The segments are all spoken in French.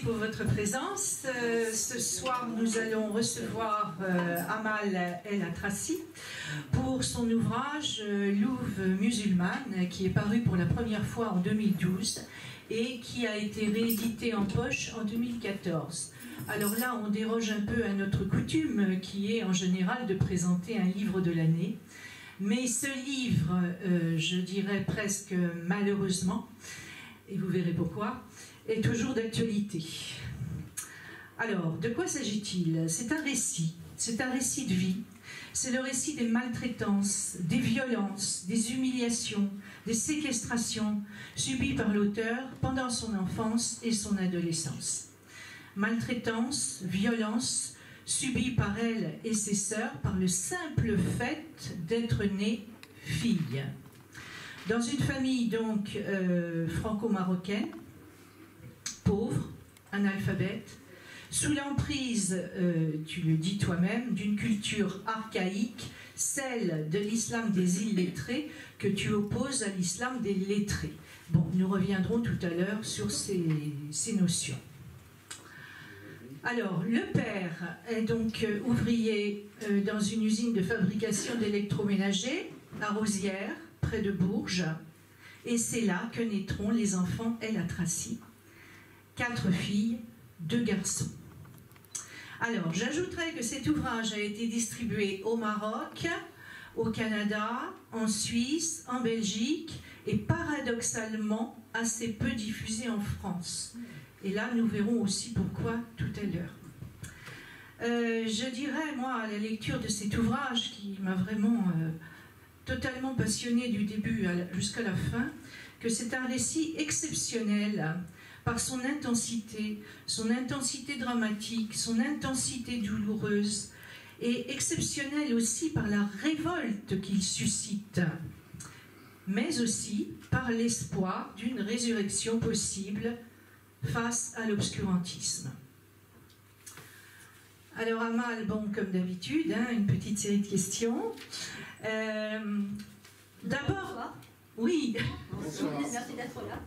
pour votre présence. Ce soir, nous allons recevoir Amal El Atrassi pour son ouvrage Louve musulmane, qui est paru pour la première fois en 2012 et qui a été réédité en poche en 2014. Alors là, on déroge un peu à notre coutume, qui est en général de présenter un livre de l'année. Mais ce livre, je dirais presque malheureusement, et vous verrez pourquoi, est toujours d'actualité. Alors, de quoi s'agit-il? C'est un récit de vie. C'est le récit des maltraitances, des violences, des humiliations, des séquestrations subies par l'auteur pendant son enfance et son adolescence. Maltraitance, violence subies par elle et ses sœurs par le simple fait d'être nées filles. Dans une famille donc franco-marocaine, pauvre, analphabète, sous l'emprise, tu le dis toi-même, d'une culture archaïque, celle de l'islam des illettrés, que tu opposes à l'islam des lettrés. Bon, nous reviendrons tout à l'heure sur ces notions. Alors, le père est donc ouvrier dans une usine de fabrication d'électroménagers à Rosières, près de Bourges, et c'est là que naîtront les enfants El Atrassi, 4 filles, 2 garçons. Alors, j'ajouterai que cet ouvrage a été distribué au Maroc, au Canada, en Suisse, en Belgique, et paradoxalement assez peu diffusé en France. Et là, nous verrons aussi pourquoi tout à l'heure. Je dirais, moi, à la lecture de cet ouvrage qui m'a vraiment totalement passionnée du début jusqu'à la fin, que c'est un récit exceptionnel par son intensité dramatique, son intensité douloureuse, et exceptionnel aussi par la révolte qu'il suscite, mais aussi par l'espoir d'une résurrection possible face à l'obscurantisme. Alors Amal, bon, comme d'habitude, hein, une petite série de questions. D'abord, oui. Bonsoir. Merci d'être là.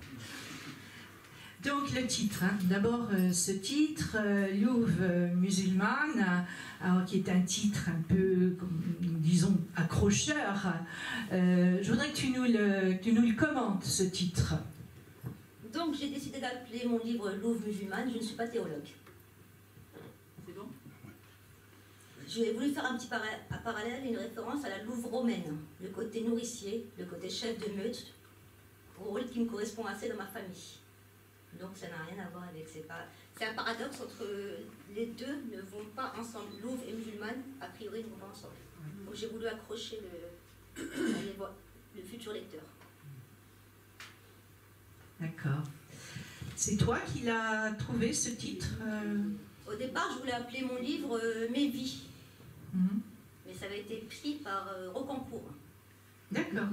Donc le titre, hein. D'abord ce titre, Louve musulmane, alors, qui est un titre un peu, disons, accrocheur. Je voudrais que tu nous le commentes, ce titre. Donc j'ai décidé d'appeler mon livre Louve musulmane, je ne suis pas théologue. C'est bon? J'ai voulu faire un petit parallèle, une référence à la louve romaine, le côté nourricier, le côté chef de meute, rôle qui me correspond assez dans ma famille. Donc ça n'a rien à voir avec c'est un paradoxe entre les deux ne vont pas ensemble. Louve et musulmane, a priori, ne vont pas ensemble. Donc j'ai voulu accrocher le futur lecteur. D'accord. C'est toi qui l'as trouvé, ce titre Au départ, je voulais appeler mon livre Mes vies. Mais ça avait été pris par Rocancourt. D'accord.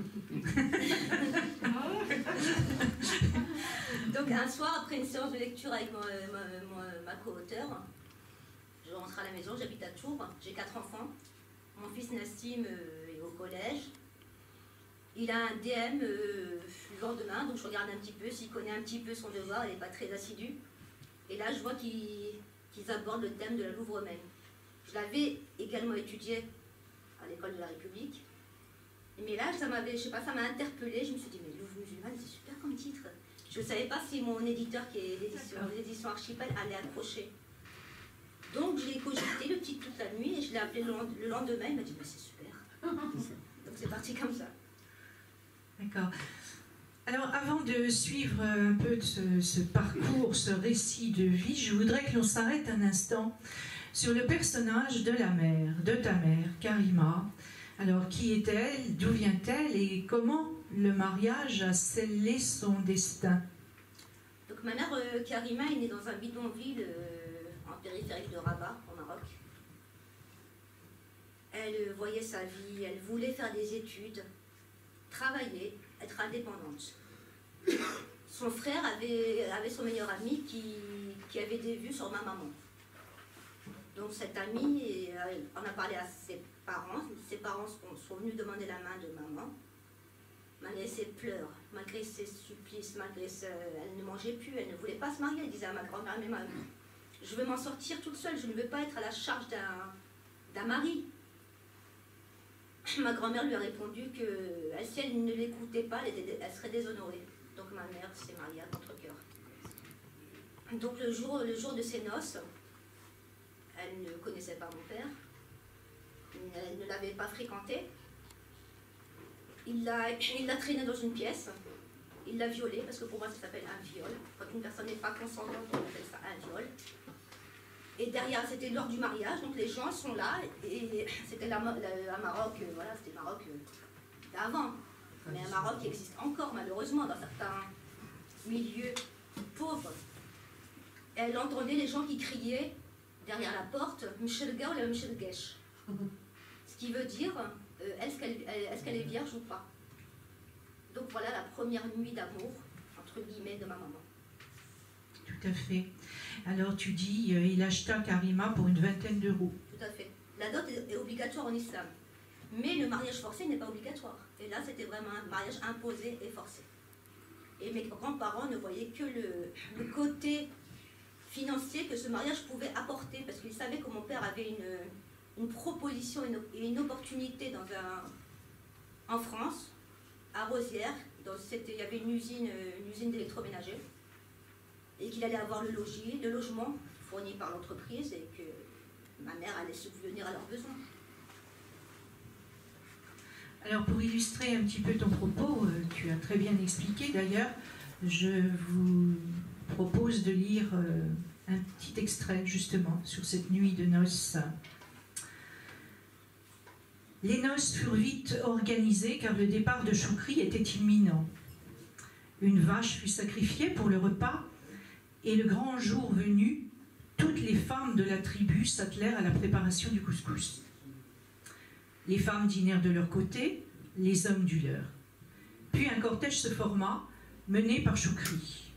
Donc un soir, après une séance de lecture avec ma co-auteure, je rentre à la maison, j'habite à Tours, j'ai 4 enfants. Mon fils Nassim est au collège. Il a un DM le lendemain, donc je regarde un petit peu, s'il connaît un petit peu son devoir, il n'est pas très assidu. Et là, je vois qu'ils abordent le thème de la louve romaine. Je l'avais également étudié à l'école de la République. Mais là, ça m'a interpellée. Je me suis dit, mais Louve musulmane, c'est super comme titre. Je ne savais pas si mon éditeur, qui est l'édition Archipel, allait accrocher. Donc, j'ai cogité le titre toute la nuit et je l'ai appelé le lendemain. Il m'a dit, mais c'est super. Donc, c'est parti comme ça. D'accord. Alors, avant de suivre un peu de ce parcours, ce récit de vie, je voudrais que l'on s'arrête un instant sur le personnage de ta mère, Karima. Alors, qui est-elle? D'où vient-elle? Et comment le mariage a scellé son destin? Donc, ma mère, Karima, est née dans un bidonville en périphérique de Rabat, au Maroc. Elle voyait sa vie, elle voulait faire des études, travailler, être indépendante. Son frère avait son meilleur ami qui avait des vues sur ma maman. Donc cet ami en a parlé à ses parents sont venus demander la main de maman. malgré ses pleurs, malgré ses supplices, elle ne mangeait plus, elle ne voulait pas se marier. Elle disait à ma grand-mère, mais je veux m'en sortir toute seule, je ne veux pas être à la charge d'un mari. Ma grand-mère lui a répondu que si elle ne l'écoutait pas, elle serait déshonorée. Donc ma mère s'est mariée à contre-cœur. Donc le jour de ses noces, elle ne connaissait pas mon père, elle ne l'avait pas fréquenté. Il l'a traîné dans une pièce, il l'a violée, parce que pour moi ça s'appelle un viol. Quand une personne n'est pas consentante, on appelle ça un viol. Et derrière, c'était lors du mariage, donc les gens sont là, et c'était un Maroc, voilà, c'était le Maroc d'avant. Mais un Maroc qui existe encore, malheureusement, dans certains milieux pauvres. Et elle entendait les gens qui criaient derrière la porte, « Mchelga ou la Mchelgesh ». Ce qui veut dire, est-ce qu'elle est vierge ou pas? Donc voilà la première nuit d'amour, entre guillemets, de ma maman. Tout à fait. Alors tu dis, il acheta Karima pour une 20aine d'euros. Tout à fait. La dot est obligatoire en islam. Mais le mariage forcé n'est pas obligatoire. Et là, c'était vraiment un mariage imposé et forcé. Et mes grands-parents ne voyaient que le côté financier que ce mariage pouvait apporter, parce qu'ils savaient que mon père avait une proposition et une opportunité en France, à Rosières. Il y avait une usine d'électroménager, et qu'il allait avoir le logement fourni par l'entreprise, et que ma mère allait subvenir à leurs besoins. Alors pour illustrer un petit peu ton propos, tu as très bien expliqué d'ailleurs, je vous propose de lire un petit extrait justement sur cette nuit de noces. Les noces furent vite organisées car le départ de Choukri était imminent. Une vache fut sacrifiée pour le repas et le grand jour venu, toutes les femmes de la tribu s'attelèrent à la préparation du couscous. Les femmes dînèrent de leur côté, les hommes du leur. Puis un cortège se forma, mené par Choukri.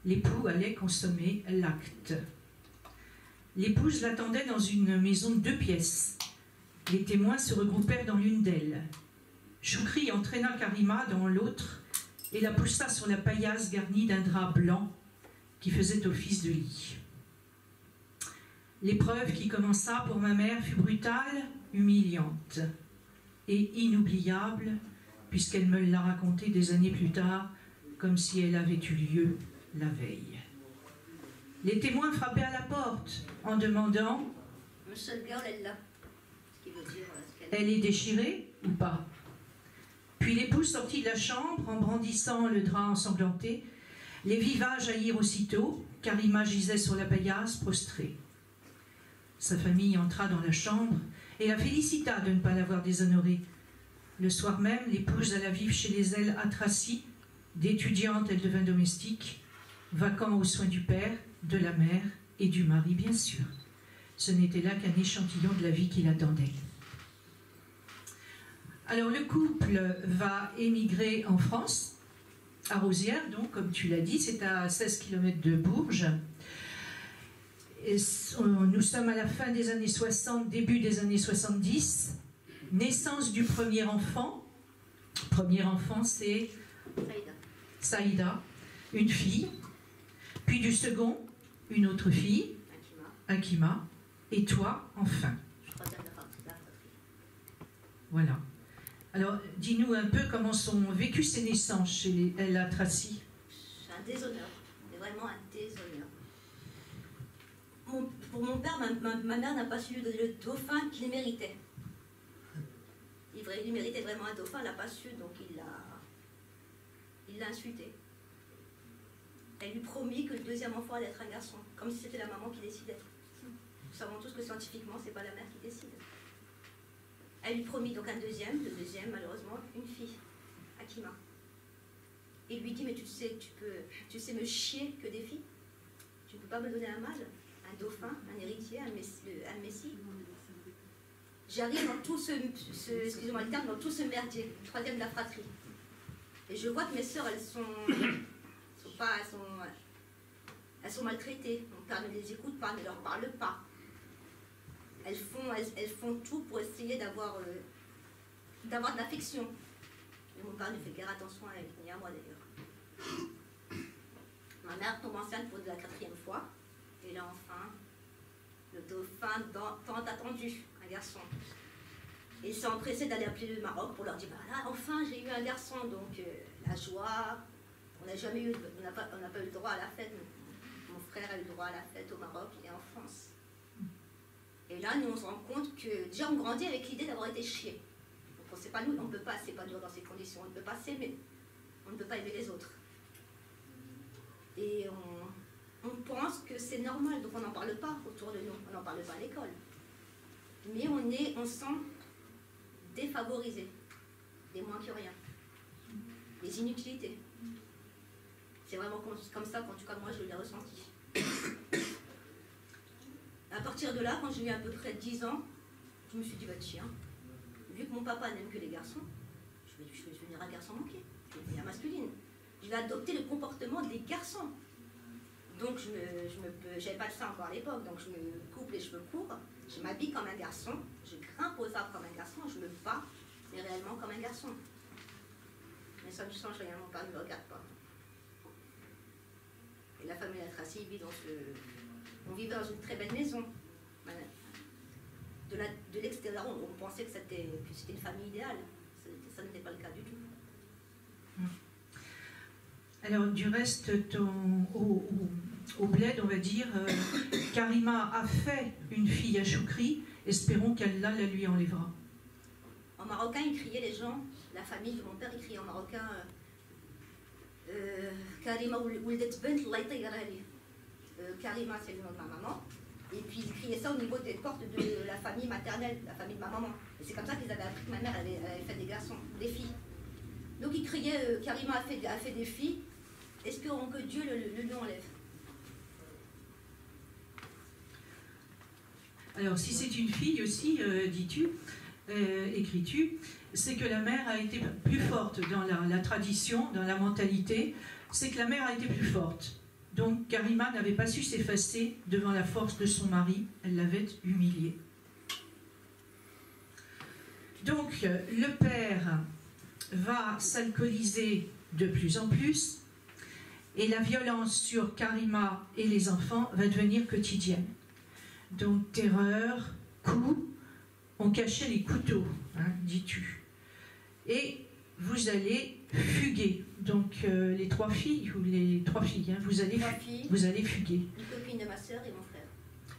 L'époux allait consommer l'acte. L'épouse l'attendait dans une maison de 2 pièces. Les témoins se regroupèrent dans l'une d'elles. Choukri entraîna Karima dans l'autre et la poussa sur la paillasse garnie d'un drap blanc qui faisait office de lit. L'épreuve qui commença pour ma mère fut brutale, humiliante et inoubliable, puisqu'elle me l'a raconté des années plus tard, comme si elle avait eu lieu la veille. Les témoins frappaient à la porte en demandant « Elle est déchirée ou pas ?» Puis l'épouse sortit de la chambre en brandissant le drap ensanglanté. Les vivages jaillirent aussitôt, Karima gisait sur la paillasse prostrée. Sa famille entra dans la chambre et la félicita de ne pas l'avoir déshonorée. Le soir même, l'épouse alla vivre chez les ailes Atraci. D'étudiante, elle devint domestique, vacant aux soins du père, de la mère et du mari, bien sûr. Ce n'était là qu'un échantillon de la vie qui l'attendait. Alors, le couple va émigrer en France, à Rosières, donc, comme tu l'as dit, c'est à 16 km de Bourges. Et nous sommes à la fin des années 60, début des années 70. Naissance du premier enfant. Premier enfant, c'est Saïda, une fille. Puis du second, une autre fille, Akima. Et toi, enfin. Voilà. Alors, dis-nous un peu comment sont vécues ces naissances chez les El Atraci. C'est un déshonneur, c'est vraiment un déshonneur. Pour mon père, ma mère n'a pas su lui donner le dauphin qu'il méritait. Il méritait vraiment un dauphin, elle n'a pas su, donc il l'a insulté. Elle lui promit que le deuxième enfant allait être un garçon, comme si c'était la maman qui décidait. Nous savons tous que scientifiquement, c'est pas la mère qui décide. Elle lui promit donc un deuxième, le deuxième, malheureusement, une fille, Akima. Il lui dit, mais tu sais me chier que des filles. Tu ne peux pas me donner un mâle, un dauphin, un héritier, un messie. J'arrive dans tout excusez-moi le terme, dans tout ce merdier, troisième de la fratrie. Et je vois que mes sœurs, elles sont maltraitées. Mon père ne les écoute pas, ne leur parle pas. Elles font tout pour essayer d'avoir de l'affection. Mais mon père ne fait guère attention à elle, ni à moi d'ailleurs. Ma mère tombe enceinte pour la 4e fois. Et là, enfin, le dauphin tant attendu, un garçon. Et ils sont empressés d'aller appeler le Maroc pour leur dire, bah là, enfin, j'ai eu un garçon. Donc, la joie, on n'a pas eu le droit à la fête. Mon frère a eu le droit à la fête au Maroc et en France. Et là, nous, on se rend compte que, déjà, on grandit avec l'idée d'avoir été chiés. Donc, on ne sait pas, nous, on ne peut pas, c'est pas dur dans ces conditions, on ne peut pas s'aimer. On ne peut pas aimer les autres. Et on pense que c'est normal, donc on n'en parle pas autour de nous, on n'en parle pas à l'école. Mais on sent défavorisé, des moins que rien, des inutilités. C'est vraiment comme ça qu'en tout cas moi je l'ai ressenti. À partir de là, quand j'ai eu à peu près 10 ans, je me suis dit, bah tiens, vu que mon papa n'aime que les garçons, je vais devenir un garçon manqué, je vais devenir masculine. Je vais adopter le comportement des garçons. Donc j'avais pas de ça encore à l'époque, donc je me coupe les cheveux courts, je m'habille comme un garçon, je grimpe aux arbres comme un garçon, je me bats, mais réellement comme un garçon. Mais ça ne change rien, mon père ne me regarde pas. Et la famille Latracy vit on vivait dans une très belle maison. De l'extérieur, on pensait que c'était une famille idéale. Ça n'était pas le cas du tout. Alors, du reste, au bled, on va dire, Karima a fait une fille à Choukri, espérons qu'Allah la lui enlèvera. En marocain, ils criaient les gens, la famille de mon père, ils criaient en marocain Karima Ouldet Bent Laïtaïgarali. Karima, c'est le nom de ma maman. Et puis ils criaient ça au niveau des portes de la famille maternelle, la famille de ma maman. Et c'est comme ça qu'ils avaient appris que ma mère avait fait des garçons, des filles. Donc ils criaient Karima a fait des filles, espérons que Dieu le lui enlève. Alors si c'est une fille aussi, dis-tu, écris-tu, c'est que la mère a été plus forte dans la tradition, dans la mentalité, c'est que la mère a été plus forte. Donc Karima n'avait pas su s'effacer devant la force de son mari, elle l'avait humilié. Donc le père va s'alcooliser de plus en plus et la violence sur Karima et les enfants va devenir quotidienne. Donc terreur, coups, on cachait les couteaux, hein, dis-tu. Et vous allez fuguer. Donc les 3 filles, ou les 3 filles, hein, vous allez fuguer. Une copine de ma sœur et mon frère.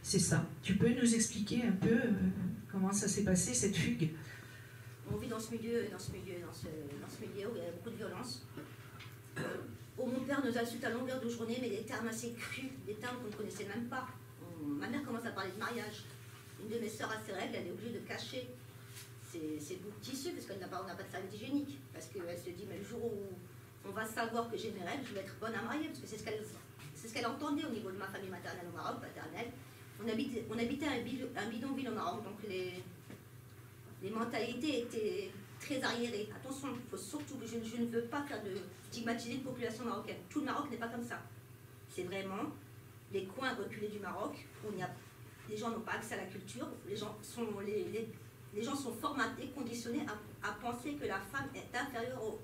C'est ça. Tu peux nous expliquer un peu comment ça s'est passé, cette fugue? On vit dans ce milieu où il y a beaucoup de violence. Où mon père nous insulte à longueur de journée, mais des termes assez crus, des termes qu'on ne connaissait même pas. Ma mère commence à parler de mariage. Une de mes sœurs a ses règles, elle est obligée de cacher ses bouts de tissu parce qu'on n'a pas de serviette hygiénique. Parce qu'elle se dit, mais le jour où on va savoir que j'ai mes règles, je vais être bonne à marier. Parce que c'est ce qu'elle entendait au niveau de ma famille maternelle au Maroc, paternelle. On habitait un bidonville au Maroc, donc les mentalités étaient très arriérées. Attention, il faut surtout que je ne veux pas faire de stigmatiser une population marocaine. Tout le Maroc n'est pas comme ça. C'est vraiment les coins reculés du Maroc où les gens n'ont pas accès à la culture, les gens sont formatés, conditionnés à penser que la femme est inférieure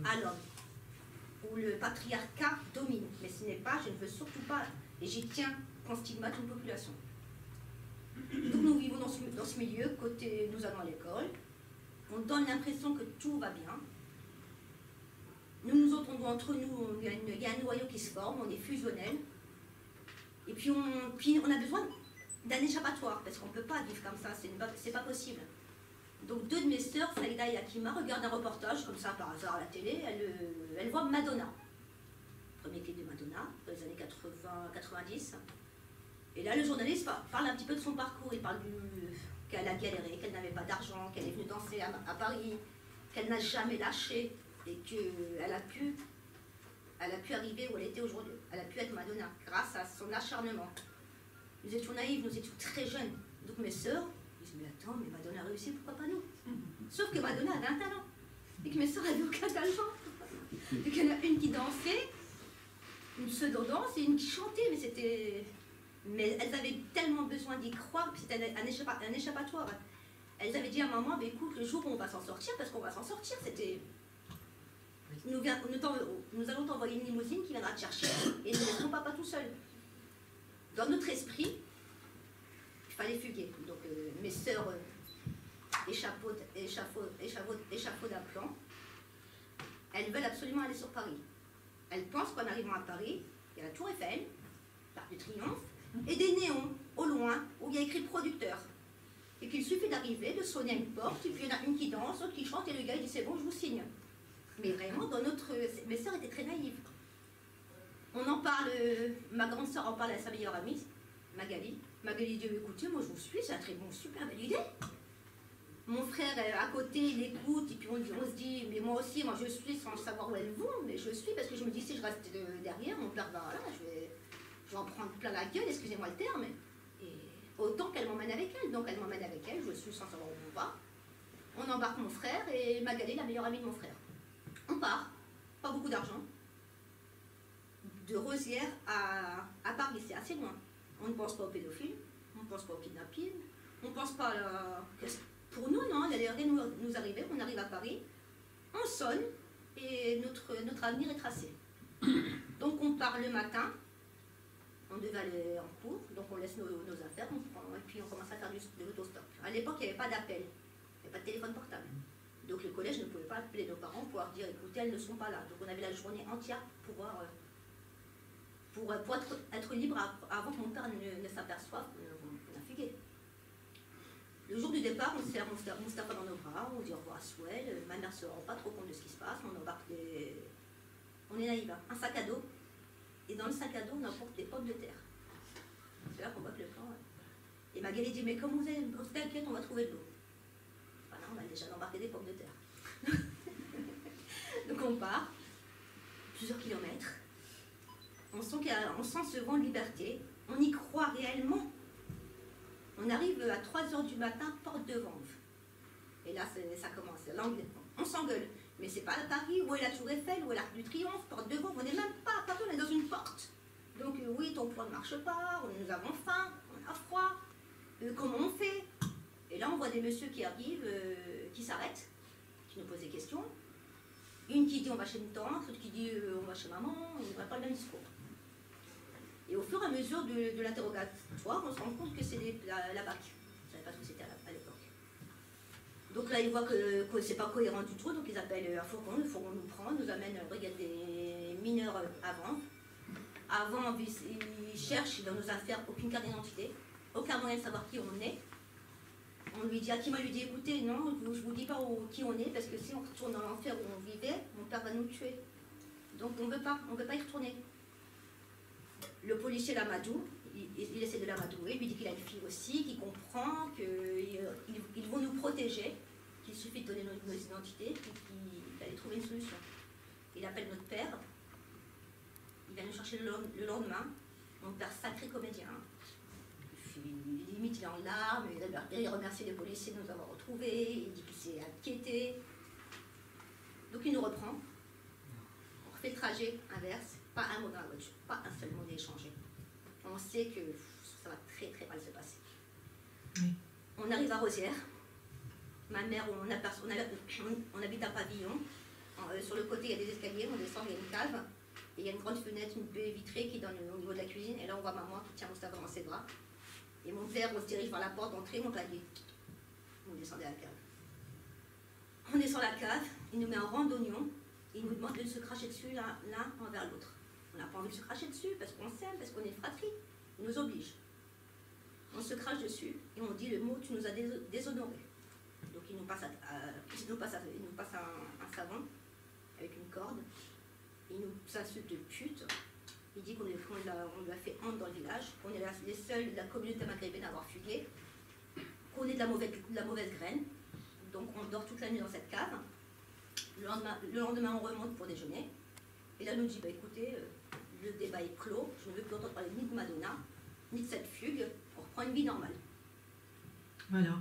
à l'homme, où le patriarcat domine. Mais ce n'est pas, je ne veux surtout pas, et j'y tiens, qu'on stigmate une population. Donc nous vivons dans ce milieu, côté nous allons à l'école, on donne l'impression que tout va bien. Nous entendons entre nous, il y a un noyau qui se forme, on est fusionnel. Et puis on a besoin d'un échappatoire, parce qu'on ne peut pas vivre comme ça, c'est pas possible. Donc 2 de mes sœurs, Saïda et Akima, regardent un reportage, comme ça par hasard à la télé, elles voient Madonna. Premier clip de Madonna, dans les années 80-90. Et là, le journaliste parle un petit peu de son parcours, il parle qu'elle a galéré, qu'elle n'avait pas d'argent, qu'elle est venue danser à Paris, qu'elle n'a jamais lâché, et qu'elle a pu arriver où elle était aujourd'hui. Elle a pu être Madonna, grâce à son acharnement. Nous étions naïfs, nous étions très jeunes. Donc mes sœurs, ils disent, mais attends, mais Madonna a réussi, pourquoi pas nous? Sauf que Madonna avait un talent, et que mes sœurs n'avaient aucun talent. Et qu'il y en a une qui dansait, une pseudo-danse, et une qui chantait, mais elles avaient tellement besoin d'y croire que c'était un échappatoire. Elles avaient dit à maman, bah, écoute, le jour où on va s'en sortir, parce qu'on va s'en sortir, nous allons t'envoyer une limousine qui viendra te chercher et nous ne laisserons papa tout seul. Dans notre esprit, il fallait fuguer. Donc mes sœurs échafaudent un plan. Elles veulent absolument aller sur Paris. Elles pensent qu'en arrivant à Paris, il y a la Tour Eiffel, l'Arc de Triomphe, et des néons au loin où il y a écrit producteur. Et qu'il suffit d'arriver, de sonner à une porte, et puis il y en a une qui danse, l'autre qui chante, et le gars il dit c'est bon, je vous signe. Mais vraiment, mes sœurs étaient très naïves. On en parle, ma grande sœur en parle à sa meilleure amie, Magali. Magali dit écoutez, moi je vous suis, c'est un très bon, super belle idée. Mon frère à côté, il écoute, et puis on se dit mais moi aussi, moi je suis sans savoir où elles vont, mais je suis parce que je me dis si je reste derrière, mon père va là, je vais en prendre plein la gueule, excusez-moi le terme. Et autant qu'elle m'emmène avec elle, donc elle m'emmène avec elle, je suis sans savoir où on va. On embarque mon frère et Magali, la meilleure amie de mon frère. On part, pas beaucoup d'argent. De Rosières à Paris, c'est assez loin. On ne pense pas aux pédophiles, on ne pense pas au kidnapping, on ne pense pas à la... Pour nous, non, il allait rien nous arriver, on arrive à Paris, on sonne et notre avenir est tracé. Donc on part le matin, on devait aller en cours, donc on laisse nos affaires, et puis on commence à faire de l'autostop. À l'époque, il n'y avait pas d'appel, il n'y avait pas de téléphone portable. Donc le collège ne pouvait pas appeler nos parents pour leur dire écoutez, elles ne sont pas là. Donc on avait la journée entière pour être libre avant que mon père ne s'aperçoive qu'on a fugué. Le jour du départ, on serre Moustapha dans nos bras, on dit au revoir à Souel, ma mère ne se rend pas trop compte de ce qui se passe, on embarque on est naïve, un sac à dos, et dans le sac à dos, on emporte des pommes de terre. C'est là qu'on voit que le plan... Et Magali dit mais comment vous allez, t'inquiète, on va trouver de l'eau. Voilà, on a déjà embarqué des pommes de terre. Donc on part, plusieurs kilomètres, on sent ce vent de liberté, on y croit réellement. On arrive à 3h du matin, porte de Vanves. Et là, ça commence. On s'engueule. Mais c'est pas à Paris, où est la Tour Eiffel, où est l'Arc du Triomphe, porte de Vanves. On n'est même pas à Paris, on est dans une porte. Donc oui, ton plan ne marche pas, nous avons faim, on a froid. Comment on fait? Et là, on voit des messieurs qui arrivent, qui s'arrêtent, qui nous posent des questions. Une qui dit on va chez une tante, l'autre qui dit on va chez maman, on ne voit pas le même discours. Et au fur et à mesure de l'interrogatoire, on se rend compte que c'est la BAC. Je ne savais pas ce que c'était à l'époque. Donc là, ils voient que c'est pas cohérent du tout, donc ils appellent un fourgon, le fourgon nous prend, nous amène à la brigade des mineurs avant. Avant, ils cherchent dans nos affaires aucune carte d'identité, aucun moyen de savoir qui on est. On lui dit, Hakim lui dit, écoutez, non, je ne vous dis pas qui on est, parce que si on retourne dans l'enfer où on vivait, mon père va nous tuer. Donc on ne veut pas y retourner. Le policier l'amadou, il essaie de l'amadouer, lui dit qu'il a une fille aussi, qu'il comprend, qu'ils vont nous protéger, qu'il suffit de donner nos identités, et qu'il allait trouver une solution. Il appelle notre père, il vient nous chercher le lendemain, mon père sacré comédien. Limite il est en larmes, il remercie les policiers de nous avoir retrouvés, il dit qu'il s'est inquiété. Donc il nous reprend, on refait le trajet inverse, pas un mot dans la voiture, pas un seul mot d'échanger. On sait que ça va très très mal se passer. Oui. On arrive à Rosières, ma mère, on habite un pavillon, sur le côté il y a des escaliers, on descend, il y a une cave, et il y a une grande fenêtre, une baie vitrée qui donne au niveau de la cuisine, et là on voit maman qui tient Moustapha dans ses bras. Et mon père, on se dirige vers la porte d'entrée, mon palier. On descendait à la cave. On est sur la cave, il nous met un rang d'oignons, et il nous demande de se cracher dessus l'un envers l'autre. On n'a pas envie de se cracher dessus, parce qu'on s'aime, parce qu'on est fratrie. Il nous oblige. On se crache dessus, et on dit le mot « tu nous as déshonorés ». Donc il nous passe un savon, avec une corde, il nous insulte de pute. Il dit qu'on lui a fait honte dans le village, qu'on est les seuls de la communauté maghrébine à avoir fugué, qu'on est de la mauvaise graine. Donc on dort toute la nuit dans cette cave. Le lendemain, on remonte pour déjeuner. Et là, on nous dit, bah, écoutez, le débat est clos, je ne veux plus entendre parler ni de Madonna, ni de cette fugue, on reprend une vie normale. Voilà.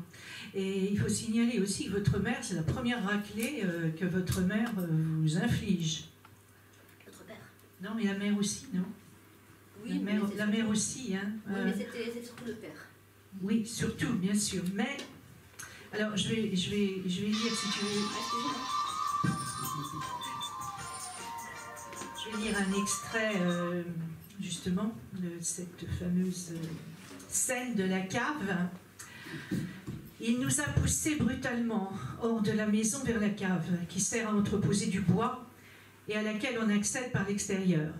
Et il faut signaler aussi que votre mère, c'est la première raclée que votre mère vous inflige. Non, mais la mère aussi, non? Oui, la mère aussi, hein. Oui, mais c'était surtout le père. Oui, surtout, bien sûr. Mais, alors, je vais lire si tu veux. Je vais lire un extrait justement de cette fameuse scène de la cave. Il nous a poussés brutalement hors de la maison vers la cave, qui sert à entreposer du bois et à laquelle on accède par l'extérieur.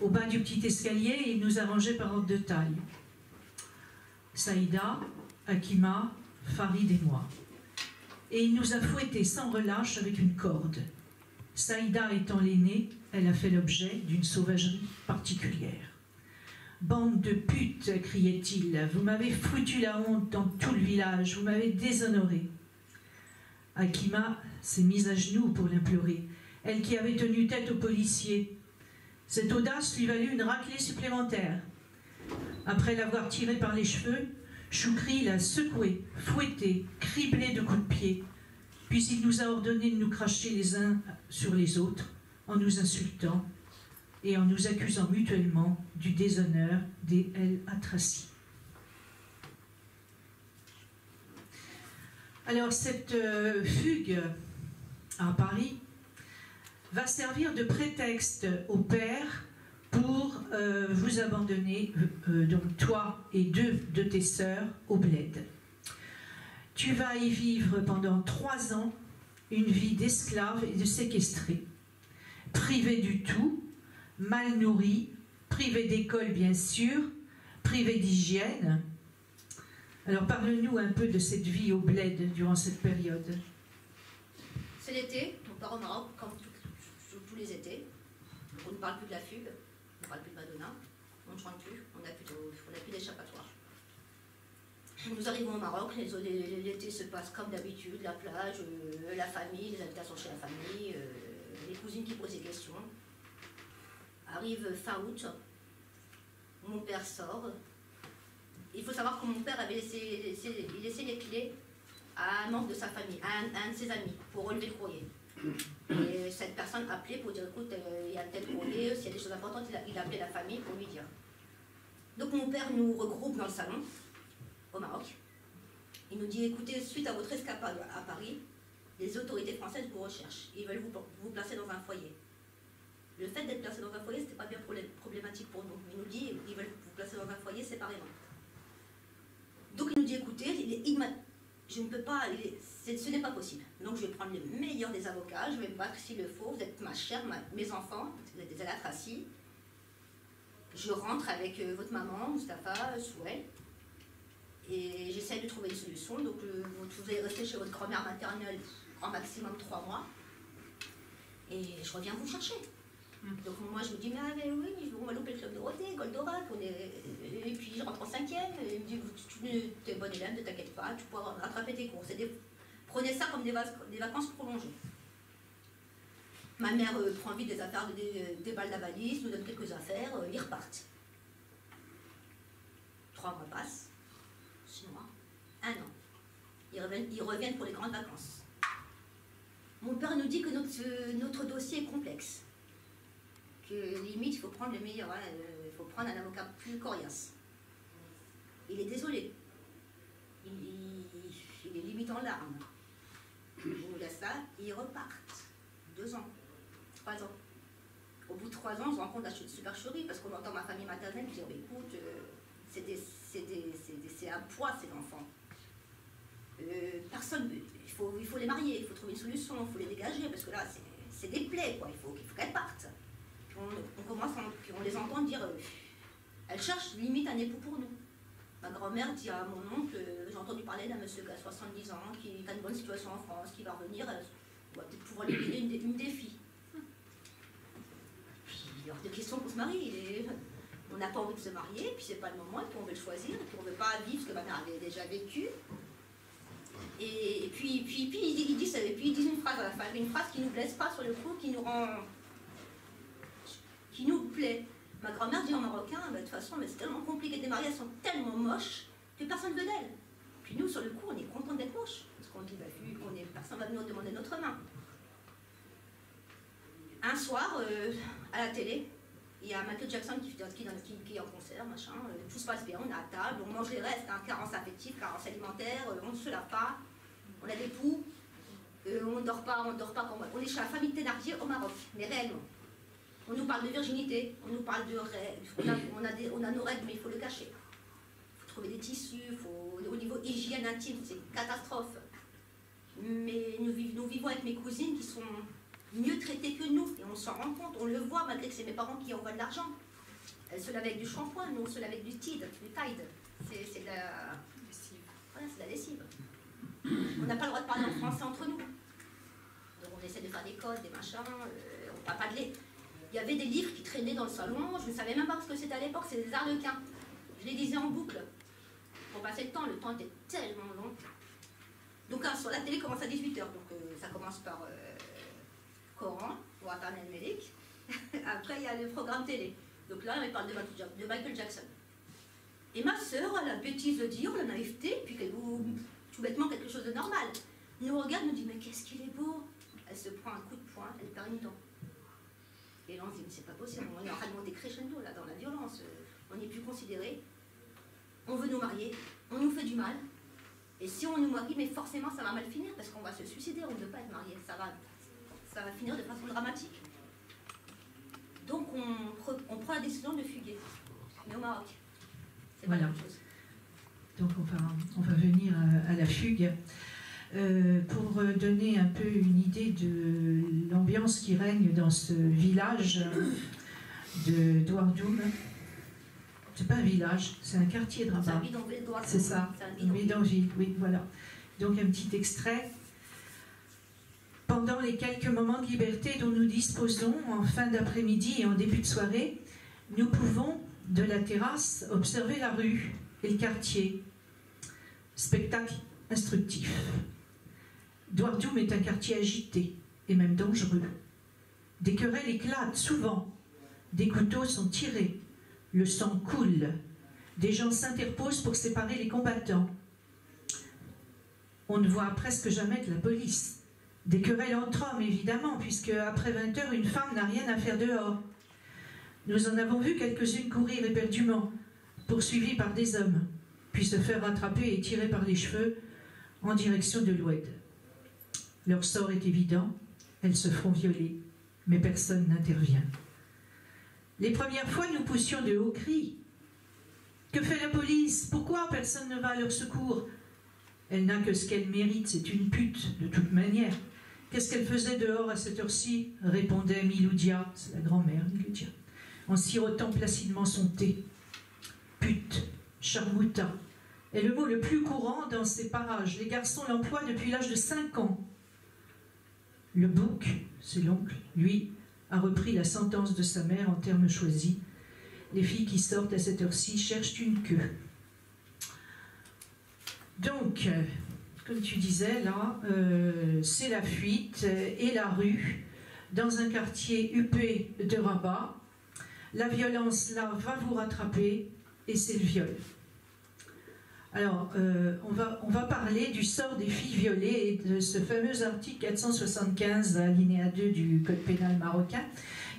Au bas du petit escalier, il nous a rangés par ordre de taille. Saïda, Hakima, Farid et moi. Et il nous a fouettés sans relâche avec une corde. Saïda étant l'aînée, elle a fait l'objet d'une sauvagerie particulière. « Bande de putes !» criait-il. « Vous m'avez foutu la honte dans tout le village, vous m'avez déshonoré. » Hakima s'est mise à genoux pour l'implorer, elle qui avait tenu tête aux policiers. Cette audace lui valut une raclée supplémentaire. Après l'avoir tiré par les cheveux, Choukri l'a secoué, fouetté, criblé de coups de pied. Puis il nous a ordonné de nous cracher les uns sur les autres, en nous insultant et en nous accusant mutuellement du déshonneur des El Atrassi. Alors cette fugue à Paris va servir de prétexte au père pour vous abandonner, donc toi et deux de tes sœurs, au bled. Tu vas y vivre pendant 3 ans une vie d'esclave et de séquestré, privé du tout, mal nourri, privé d'école bien sûr, privé d'hygiène. Alors parle-nous un peu de cette vie au bled durant cette période. C'est l'été, on part au Maroc comme tous les étés. On ne parle plus de la fugue, on ne parle plus de Madonna, on ne chante plus, on n'a plus d'échappatoire. Nous arrivons au Maroc, l'été se passe comme d'habitude, la plage, la famille, les invitations chez la famille, les cousines qui posent des questions. Arrive fin août, mon père sort. Il faut savoir que mon père avait laissé les clés à un membre de sa famille, à un de ses amis, pour relever le courrier. Et cette personne appelait pour dire, écoute, il y a tel courrier, s'il y a des choses importantes, il appelait la famille pour lui dire. Donc mon père nous regroupe dans le salon, au Maroc. Il nous dit, écoutez, suite à votre escapade à Paris, les autorités françaises vous recherchent. Ils veulent vous placer dans un foyer. Le fait d'être placé dans un foyer, c'était pas bien problématique pour nous. Il nous dit, ils veulent vous placer dans un foyer séparément. Donc il nous dit, écoutez, je ne peux pas, ce n'est pas possible. Donc je vais prendre le meilleur des avocats, je vais me battre s'il le faut, vous êtes ma chère, mes enfants, vous êtes des Al-Atrassi. Je rentre avec votre maman, Mustapha, Souhel, et j'essaie de trouver une solution. Donc vous allez rester chez votre grand-mère maternelle en maximum 3 mois, et je reviens vous chercher. Donc moi je me dis, mais oui, on va louper le club de Dorothée, Goldorak, et puis je rentre en 5e, et il me dit, tu es bonne élève, ne t'inquiète pas, tu pourras rattraper tes cours. Prenez ça comme des vacances prolongées. Ma mère prend vite des affaires, déballe la valise, nous donne quelques affaires, ils repartent. 3 mois passent, 6 mois, 1 an. Ils reviennent pour les grandes vacances. Mon père nous dit que notre dossier est complexe. Que limite, il faut prendre le meilleur, hein, il faut prendre un avocat plus coriace. Il est désolé. Il est limite en larmes. Il nous laisse là, et ils repartent. 2 ans, 3 ans. Au bout de 3 ans, on se rend compte de la supercherie, parce qu'on entend ma famille maternelle dire, écoute, c'est un poids, ces enfants. Personne, il faut les marier, il faut trouver une solution, il faut les dégager, parce que là, c'est des plaies, quoi. Il faut qu'elles partent. Puis on les entend dire, elle cherche limite un époux pour nous. Ma grand-mère dit à mon oncle, j'ai entendu parler d'un monsieur qui a 70 ans, qui a une bonne situation en France, qui va revenir, on va peut-être pouvoir lui donner une des filles. Puis il y a hors de question qu'on se marie. On n'a pas envie de se marier, puis c'est pas le moment, et puis on veut le choisir, et puis on ne veut pas vivre ce que ma mère avait déjà vécu. Et puis ils disent une phrase à la fin, une phrase qui ne nous blesse pas sur le coup, qui nous plaît. Ma grand-mère dit en marocain, de toute façon, mais c'est tellement compliqué, des mariages sont tellement moches que personne ne veut d'elle. Puis nous, sur le coup, on est content d'être moches, parce qu'on dit, vu personne ne va nous demander notre main. Un soir, à la télé, il y a Michael Jackson qui est en concert, machin, tout se passe bien, on est à table, on mange les restes, hein, carence affective, carence alimentaire, on ne se lave pas, on a des poux, on ne dort pas, on est chez la famille Thénardier au Maroc, mais réellement. On nous parle de virginité, on nous parle de règles, on a nos règles, mais il faut le cacher. Il faut trouver des tissus, au niveau hygiène intime, c'est une catastrophe. Mais nous vivons avec mes cousines qui sont mieux traitées que nous, et on s'en rend compte, on le voit, malgré que c'est mes parents qui envoient de l'argent. Elles se lavent avec du shampoing, nous on se lave avec du Tide, du Tide. C'est de la lessive. Voilà, c'est de la lessive. On n'a pas le droit de parler en français entre nous. Donc on essaie de faire des codes, des machins, on ne parle pas de lait. Il y avait des livres qui traînaient dans le salon, je ne savais même pas ce que c'était à l'époque, c'est des arlequins. Je les lisais en boucle. Pour passer le temps était tellement long. Donc sur la télé commence à 18h, donc ça commence par Coran, ou Internet Mélic. Après il y a le programme télé. Donc là on parle de Michael Jackson. Et ma sœur a la bêtise de dire, la naïveté, puis tout bêtement quelque chose de normal. Nous regarde, nous dit mais qu'est-ce qu'il est beau. Elle se prend un coup de poing, elle perd une dent. Et là on se dit mais c'est pas possible, on est en train de monter crescendo là dans la violence, on n'est plus considéré. On veut nous marier, on nous fait du mal. Et si on nous marie, mais forcément ça va mal finir parce qu'on va se suicider, on ne veut pas être marié. Ça va finir de façon dramatique. Donc on prend la décision de fuguer. Mais au Maroc. C'est pas la même chose. Donc on va venir à la fugue. Pour donner un peu une idée de l'ambiance qui règne dans ce village de Douardoum. C'est pas un village, c'est un quartier de Rabat. C'est un bidonville, Douardoum. C'est ça, un bidonville, oui, voilà. Donc un petit extrait. Pendant les quelques moments de liberté dont nous disposons en fin d'après-midi et en début de soirée, nous pouvons, de la terrasse, observer la rue et le quartier. Spectacle instructif. Douardoum est un quartier agité et même dangereux. Des querelles éclatent souvent, des couteaux sont tirés, le sang coule, des gens s'interposent pour séparer les combattants. On ne voit presque jamais de la police. Des querelles entre hommes, évidemment, puisque après 20 heures, une femme n'a rien à faire dehors. Nous en avons vu quelques-unes courir éperdument, poursuivies par des hommes, puis se faire rattraper et tirer par les cheveux en direction de l'Oued. Leur sort est évident, elles se feront violer, mais personne n'intervient. Les premières fois, nous poussions de hauts cris. Que fait la police? Pourquoi personne ne va à leur secours? Elle n'a que ce qu'elle mérite, c'est une pute, de toute manière. Qu'est-ce qu'elle faisait dehors à cette heure-ci? Répondait Miloudia, c'est la grand-mère Miloudia, en sirotant placidement son thé. Pute, charmouta, est le mot le plus courant dans ces parages. Les garçons l'emploient depuis l'âge de 5 ans. Le bouc, c'est l'oncle, lui, a repris la sentence de sa mère en termes choisis. Les filles qui sortent à cette heure-ci cherchent une queue. Donc, comme tu disais, là, c'est la fuite et la rue dans un quartier huppé de Rabat. La violence, là, va vous rattraper et c'est le viol. Alors, on va parler du sort des filles violées et de ce fameux article 475, alinéa 2 du Code pénal marocain,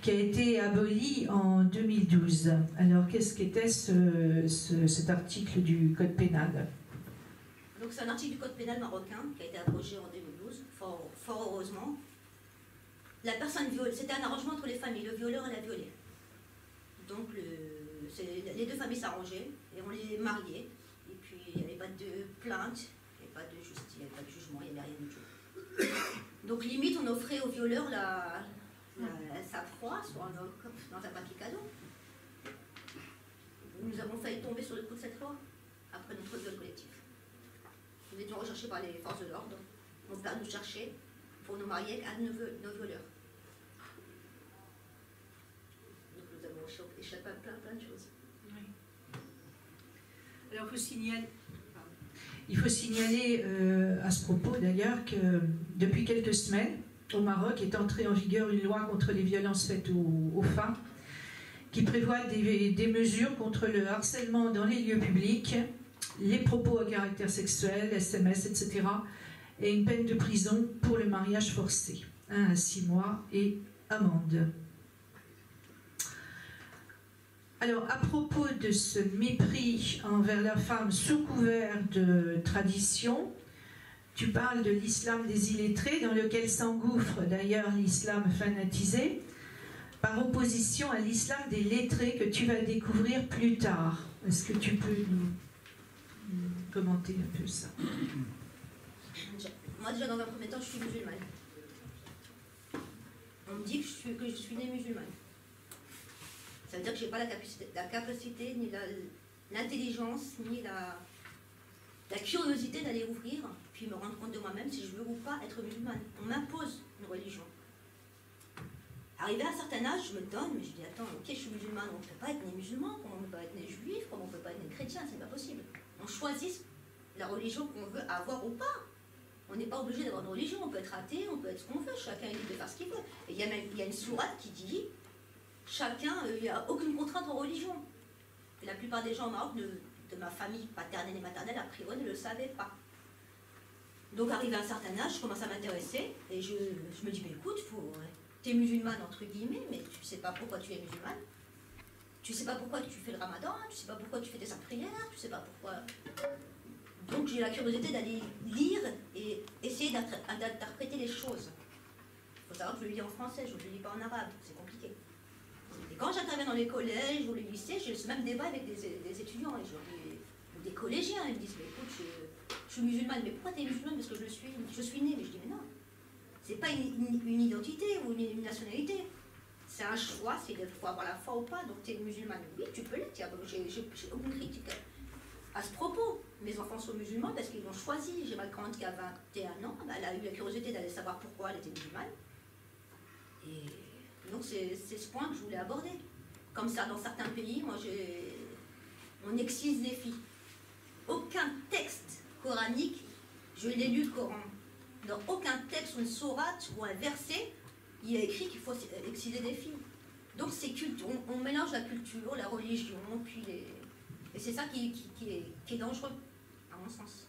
qui a été aboli en 2012. Alors, qu'est-ce qu'était cet article du Code pénal? Donc, c'est un article du Code pénal marocain qui a été abrogé en 2012, fort heureusement. La personne violée, c'était un arrangement entre les familles, le violeur et la violée. Donc, les deux familles s'arrangeaient et on les mariait. Et puis, il n'y avait pas de plainte, il n'y avait pas de justice, il n'y avait pas de jugement, il n'y avait rien du tout. Donc, limite, on offrait au violeur sa proie dans un papier cadeau. Nous avons failli tomber sur le coup de cette loi après notre viol collectif. Nous étions recherchés par les forces de l'ordre. Mon père nous cherchait pour nous marier avec un de nos violeurs. Donc, nous avons échappé à plein de choses. Alors, il faut signaler à ce propos d'ailleurs que depuis quelques semaines, au Maroc est entrée en vigueur une loi contre les violences faites aux femmes qui prévoit des mesures contre le harcèlement dans les lieux publics, les propos à caractère sexuel, SMS, etc. et une peine de prison pour le mariage forcé, 1 à 6 mois et amende. Alors, à propos de ce mépris envers la femme sous couvert de tradition, tu parles de l'islam des illettrés, dans lequel s'engouffre d'ailleurs l'islam fanatisé. par opposition à l'islam des lettrés que tu vas découvrir plus tard. Est-ce que tu peux nous commenter un peu ça? Moi déjà dans un premier temps je suis musulmane. On me dit que je suis née musulmane. Ça veut dire que je n'ai pas la capacité ni l'intelligence, ni la curiosité d'aller ouvrir, puis me rendre compte de moi-même si je veux ou pas être musulmane. On m'impose une religion. Arrivé à un certain âge, je me donne, mais je dis attends, ok, je suis musulmane, on ne peut pas être né musulman, comment on ne peut pas être né juif, comment on ne peut pas être né chrétien, c'est pas possible. On choisit la religion qu'on veut avoir ou pas. On n'est pas obligé d'avoir une religion, on peut être athée, on peut être ce qu'on veut, chacun est libre de faire ce qu'il veut. Et il y a une sourate qui dit, chacun, il n'y a aucune contrainte en religion. Et la plupart des gens au Maroc, de ma famille paternelle et maternelle, a priori, ne le savaient pas. Donc arrivé à un certain âge, je commence à m'intéresser, et je me dis, mais écoute, t'es musulmane entre guillemets, mais tu ne sais pas pourquoi tu es musulmane. Tu ne sais pas pourquoi tu fais le ramadan, tu ne sais pas pourquoi tu fais tes saintes prières, tu ne sais pas pourquoi... Donc j'ai la curiosité d'aller lire et essayer d'interpréter les choses. Il faut savoir que je le lis en français, je ne le lis pas en arabe, c'est compliqué. Et quand j'interviens dans les collèges ou les lycées, j'ai ce même débat avec des étudiants ou des collégiens. Ils me disent, mais écoute, je suis musulmane, mais pourquoi tu es musulmane? Parce que je suis née. Mais je dis, mais non, c'est pas une identité ou une nationalité. C'est un choix, c'est il faut avoir la foi ou pas. Donc tu es musulmane, oui, tu peux l'être, j'ai aucune critique à ce propos. Mes enfants sont musulmans parce qu'ils l'ont choisi. J'ai ma grande qui a 21 ans, elle a eu la curiosité d'aller savoir pourquoi elle était musulmane. Et donc c'est ce point que je voulais aborder. Comme ça, dans certains pays, on excise les filles. Aucun texte coranique, je l'ai lu le Coran, dans aucun texte ou une sourate ou un verset, il y a écrit qu'il faut exciser des filles. Donc c'est on mélange la culture, la religion, puis et c'est ça qui est dangereux, à mon sens.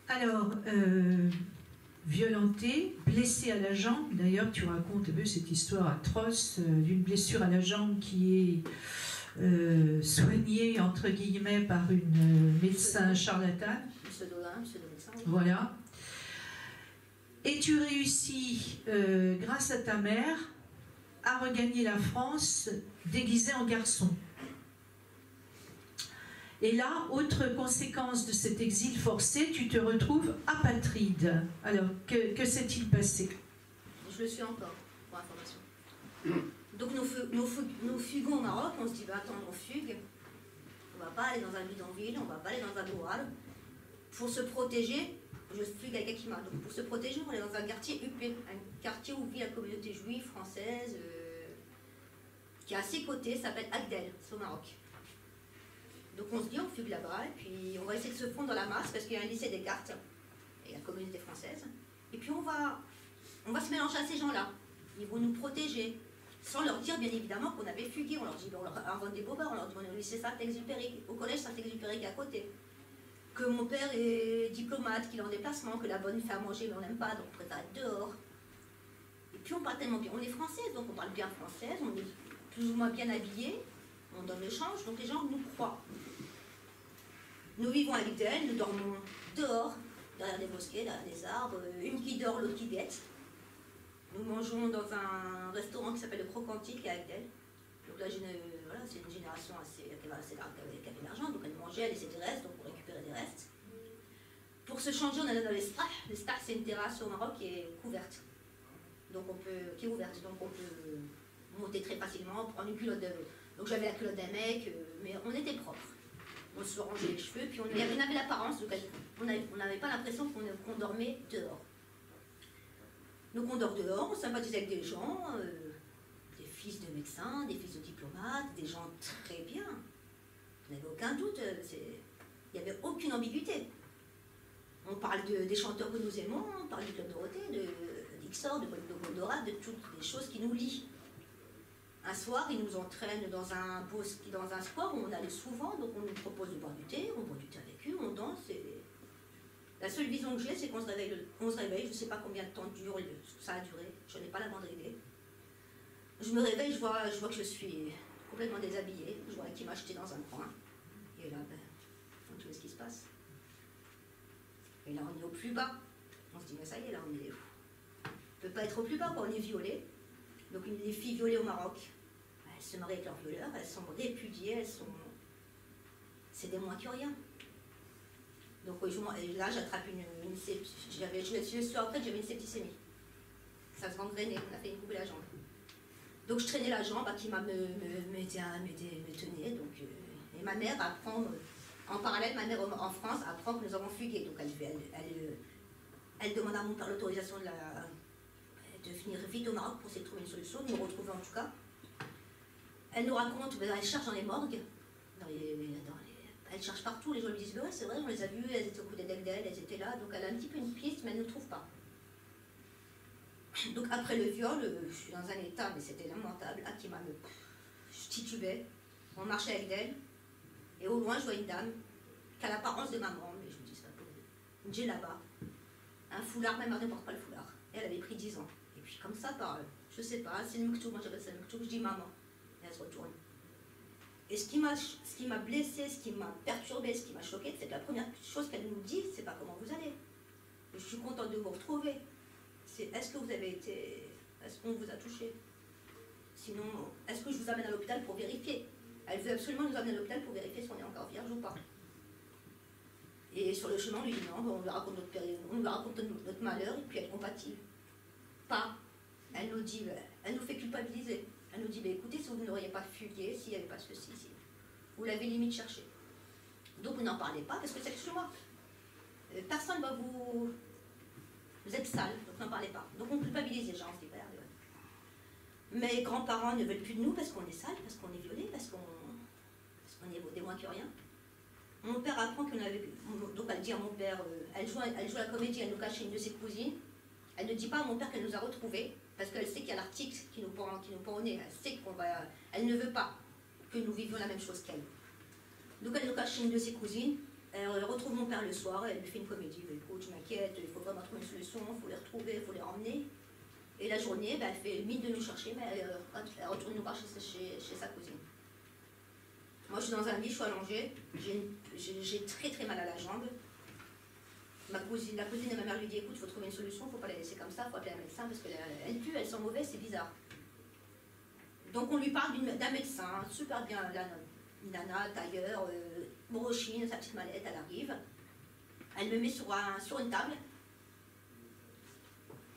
Alors, violenté, blessé à la jambe, d'ailleurs tu racontes un peu cette histoire atroce d'une blessure à la jambe qui est soignée entre guillemets par une médecin charlatane. Pseudo-médecin. Voilà. Et tu réussis, grâce à ta mère, à regagner la France déguisée en garçon. Et là, autre conséquence de cet exil forcé, tu te retrouves apatride. Alors, que s'est-il passé? Je le suis encore, pour information. Donc nous fuguons au Maroc, on se dit, bah, attends, on fugue. On ne va pas aller dans un bidonville, on ne va pas aller dans un bourral. Pour se protéger, je fugue avec Akima. Donc pour se protéger, on est dans un quartier UP, un quartier où vit la communauté juive française, qui est à ses côtés, s'appelle Agdel, c'est au Maroc. Donc on se dit, on fugue là-bas, et puis on va essayer de se fondre dans la masse, parce qu'il y a un lycée des cartes, et la communauté française. Et puis on va se mélanger à ces gens-là. Ils vont nous protéger, sans leur dire bien évidemment qu'on avait fugué. On leur dit, on leur invente des bobards, on leur dit, on est au lycée Saint-Exupéry, au collège Saint-Exupéry qui est à côté. Que mon père est diplomate, qu'il est en déplacement, que la bonne fait à manger, mais on n'aime pas, donc on préfère être dehors. Et puis on parle tellement bien. On est française, donc on parle bien française, on est plus ou moins bien habillés, on donne le change, donc les gens nous croient. Nous vivons à Agdel, nous dormons dehors, derrière des mosquées, derrière des arbres, une qui dort, l'autre qui guette. Nous mangeons dans un restaurant qui s'appelle le Croquantique à Agdel. Donc là, voilà, c'est une génération qui avait de l'argent, donc elle mangeait, elle laissait des restes, donc on récupérait des restes. Pour se changer, on allait dans les stahs. Les stahs, c'est une terrasse au Maroc qui est couverte. Donc qui est ouverte, donc on peut monter très facilement, prendre une culotte de... Donc j'avais la culotte d'un mec, mais on était propre. On se rangeait les cheveux, puis on avait l'apparence, donc on n'avait pas l'impression qu'on dormait dehors. Donc on dort dehors, on sympathise avec des gens, des fils de médecins, des fils de diplomates, des gens très bien. Vous n'avez aucun doute, il n'y avait aucune ambiguïté. On parle des chanteurs que nous aimons, on parle du Club Dorothée, de Dixor, de Paul Gondora, de toutes les choses qui nous lient. Un soir, ils nous entraînent dans un sport où on allait souvent, donc on nous propose de boire du thé, on boit du thé avec eux, on danse. La seule vision que j'ai, c'est qu'on se réveille, je ne sais pas combien de temps ça a duré, je n'ai pas la moindre idée. Je me réveille, je vois que je suis complètement déshabillée, je vois qui m'a acheté dans un coin. Et là, tu vois ce qui se passe. Et là, on est au plus bas. On se dit, mais ça y est, là, on est où? ne peut pas être au plus bas quand on est violé. Donc les filles violées au Maroc, elles se marient avec leurs violeurs, elles sont répudiées, elles sont... C'est des moins que rien. Donc et là, j'attrape une j'avais une septicémie. Ça se gangrénait, on a fait une couper la jambe. Donc je traînais la jambe, qui m'a me tenait. Donc, et ma mère apprend, en parallèle, ma mère en France apprend que nous avons fugué. Donc elle demande à mon père l'autorisation de venir vite au Maroc pour essayer de trouver une solution, de nous retrouver en tout cas. Elle nous raconte, elle cherche dans les morgues, elle cherche partout, les gens lui disent, ouais, c'est vrai, on les a vues, elles étaient au côté d'elle, elles étaient là, donc elle a un petit peu une piste, mais elle ne trouve pas. Donc après le viol, je suis dans un état, mais c'était lamentable, je titubais, on marchait avec d'elle, et au loin je vois une dame qui a l'apparence de maman, mais je me dis, c'est pas possible, une djellaba, un foulard, même elle ne porte pas le foulard, et elle avait pris 10 ans. Et puis comme ça, je sais pas, c'est le muktoub, moi j'appelle ça le muktoub, je dis maman, et elle se retourne. Et ce qui m'a blessée, ce qui m'a perturbée, ce qui m'a choquée, c'est que la première chose qu'elle nous dit, c'est pas comment vous allez. Je suis contente de vous retrouver. C'est est-ce que vous avez été... Est-ce qu'on vous a touché? Sinon, est-ce que je vous amène à l'hôpital pour vérifier? Elle veut absolument nous amener à l'hôpital pour vérifier si on est encore vierge ou pas. Et sur le chemin, on lui dit non, on lui raconte notre période, on lui raconte notre malheur et puis elle compatit. Pas. Elle nous dit, elle nous fait culpabiliser. Elle nous dit, écoutez, si vous n'auriez pas fugué, s'il n'y avait pas ceci, vous l'avez limite cherché. Donc vous n'en parlez pas, parce que c'est chez moi. Personne ne va vous... Vous êtes sale, donc n'en parlez pas. Donc on culpabilise les gens, on se dit, mes grands-parents ne veulent plus de nous parce qu'on est sale, parce qu'on est violé, parce qu'on est des moins que rien. Mon père apprend qu'on avait... Donc elle dit à mon père, elle joue la comédie, elle nous cache une de ses cousines. Elle ne dit pas à mon père qu'elle nous a retrouvés, parce qu'elle sait qu'il y a l'article qui nous pend au nez. Elle sait qu'on va... Elle ne veut pas que nous vivions la même chose qu'elle. Donc elle nous cache une de ses cousines. Elle retrouve mon père le soir, elle lui fait une comédie. Écoute, je m'inquiète, il faut vraiment trouver une solution, il faut les retrouver, il faut les ramener. Et la journée, elle fait mine de nous chercher, mais elle retourne nous voir chez sa cousine. Moi, je suis dans un lit, je suis allongée, j'ai très très mal à la jambe. La cousine de ma mère lui dit, écoute, il faut trouver une solution, il ne faut pas la laisser comme ça, il faut appeler un médecin, parce qu'elle pue, elles sont mauvaises, c'est bizarre. Donc on lui parle d'un médecin, super bien, une nana, tailleur, brochine, sa petite mallette, elle arrive. Elle me met sur une table.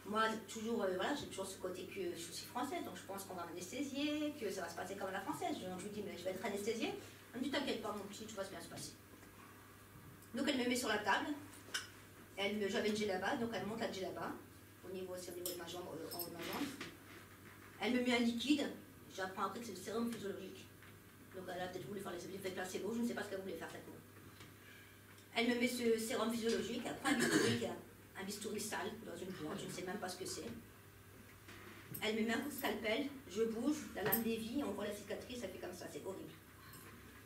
Moi, toujours, voilà, j'ai toujours ce côté que je suis française, donc je pense qu'on va m'anesthésier, que ça va se passer comme à la française. Donc je lui dis, mais je vais être anesthésiée. Elle me dit, t'inquiète pas, mon petit, tout va bien se passer. Donc elle me met sur la table. J'avais une djellaba, donc elle monte la djellaba, au niveau de ma jambe, en haut de ma jambe. Elle me met un liquide, j'apprends après que c'est le sérum physiologique. Donc elle a peut-être voulu faire les effets placebo, je ne sais pas ce qu'elle voulait faire cette fois. Elle me met ce sérum physiologique, elle prend un bistouri sale dans une boîte, je ne sais même pas ce que c'est. Elle me met un coup de scalpel, je bouge, la lame dévie, on voit la cicatrice, ça fait comme ça, c'est horrible.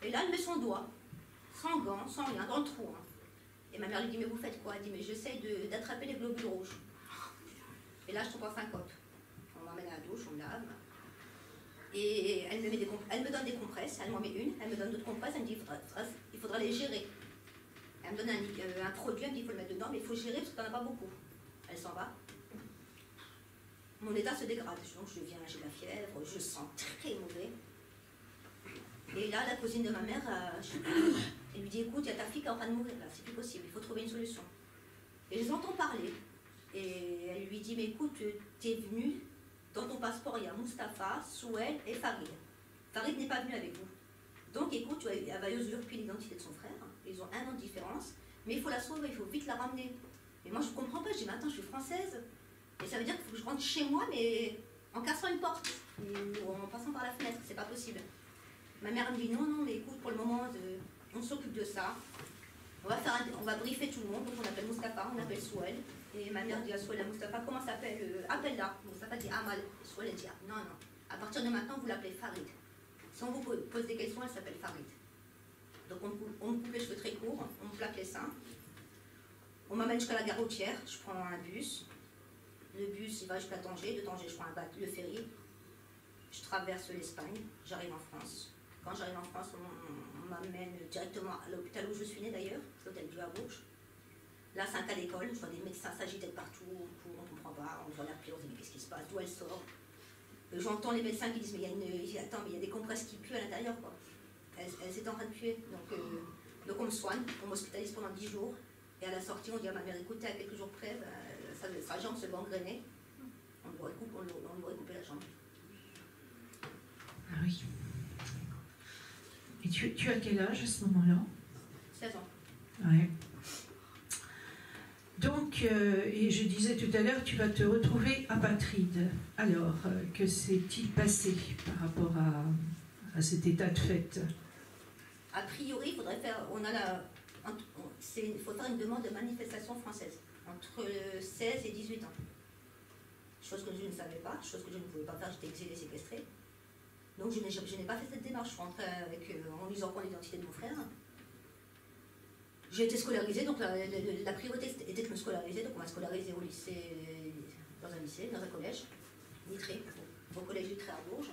Et là, elle met son doigt, sans gants, sans rien, dans le trou. Hein. Et ma mère lui dit, mais vous faites quoi? Elle dit, mais j'essaie d'attraper les globules rouges. Et là, je tombe en syncope. On m'emmène à la douche, on me lave. Et elle me donne des compresses, elle m'en met une, elle me donne d'autres compresses, elle me dit, il faudra les gérer. Elle me donne un produit, elle me dit, il faut le mettre dedans, mais il faut gérer parce que t'en as pas beaucoup. Elle s'en va. Mon état se dégrade, donc j'ai la fièvre, je sens très mauvais. Et là, la cousine de ma mère, elle lui dit, écoute, il y a ta fille qui est en train de mourir là, c'est plus possible, il faut trouver une solution. Et je les entends parler. Et elle lui dit, mais écoute, t'es venu, dans ton passeport, il y a Mustapha, Souel et Farid. Farid n'est pas venu avec vous. Donc écoute, elle va usurper l'identité de son frère, ils ont 1 an de différence, mais il faut la sauver, il faut vite la ramener. Et moi je ne comprends pas, je dis, mais attends, je suis française, et ça veut dire qu'il faut que je rentre chez moi, mais en cassant une porte, ou en passant par la fenêtre, c'est pas possible. Ma mère me dit, non, mais écoute, pour le moment, on s'occupe de ça, on va briefer tout le monde, donc on appelle Mustapha, on appelle Souel, et ma mère dit à Souel, à Mustapha, comment s'appelle appelle-la. Mustapha dit Amal, Souel dit, non, à partir de maintenant, vous l'appelez Farid. Si on vous pose des questions, elle s'appelle Farid. Donc on me coupe les cheveux très courts, on me plaque les seins. On m'amène jusqu'à la gare routière, je prends un bus. Le bus, il va jusqu'à Tanger. De Tanger, je prends le ferry. Je traverse l'Espagne, j'arrive en France. Quand j'arrive en France, on m'amène directement à l'hôpital où je suis née d'ailleurs, l'hôtel du Bourges. Là, c'est un cas d'école, je vois des médecins s'agiter de partout, on ne comprend pas, on voit la pluie, on se dit mais qu'est-ce qui se passe, d'où elle sort. J'entends les médecins qui disent mais il y a des compresses qui puent à l'intérieur, quoi. Elle s'est en train de puer, donc on me soigne, on m'hospitalise pendant 10 jours, et à la sortie on dit à ma mère écoutez, à quelques jours près, sa jambe se gangrénait, on lui aurait coupé la jambe. Ah oui. Et tu as quel âge à ce moment-là? 16 ans. Ouais. Donc, et je disais tout à l'heure, tu vas te retrouver apatride. Alors, que s'est-il passé par rapport à cet état de fait? A priori, il faudrait faire, faut faire une demande de manifestation française entre 16 et 18 ans. Chose que je ne savais pas, chose que je ne pouvais pas faire, j'étais exilée, séquestrée. Donc je n'ai pas fait cette démarche, je suis rentrée en usurpant l'identité de mon frère. J'ai été scolarisée, donc la priorité était de me scolariser, donc on m'a scolarisée au lycée, dans un collège, Littré, au collège Littré à Bourges.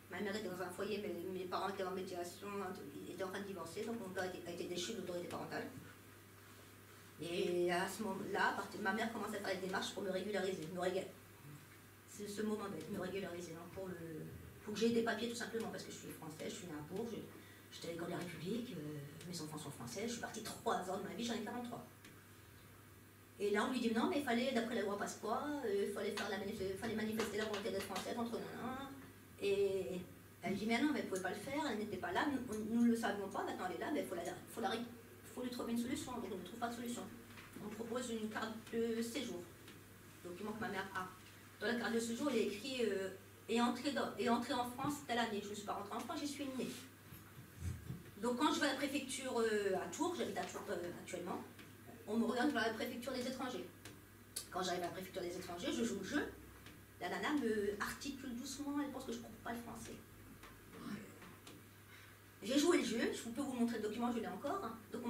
Ma mère était dans un foyer, mais mes parents étaient en médiation, étaient en train de divorcer, donc mon père a été déchu de l'autorité parentale. Et à ce moment-là, ma mère commence à faire des démarches pour me régulariser. C'est ce moment de me régulariser, hein, pour que j'aie des papiers tout simplement, parce que je suis française, je suis née à Bourges, j'étais à l'école de la République, mes enfants sont français, je suis partie 3 ans de ma vie, j'en ai 43. Et là on lui dit non, mais il fallait, d'après la loi Pasqua, il fallait manifester la volonté d'être française entre nous. Et elle dit mais non, mais elle ne pouvait pas le faire, elle n'était pas là, nous ne le savions pas, maintenant elle est là, mais il faut lui trouver une solution, donc on ne trouve pas de solution. On propose une carte de séjour, document que ma mère a. Dans la carte de séjour, il est écrit et entrer en France telle année. Je ne suis pas rentrée en France, j'y suis née. Donc quand je vais à la préfecture à Tours, j'habite à Tours actuellement, on me regarde vers la préfecture des étrangers. Quand j'arrive à la préfecture des étrangers, je joue le jeu. La nana me articule doucement, elle pense que je ne comprends pas le français. J'ai joué le jeu, je peux vous montrer le document, je l'ai encore. Donc on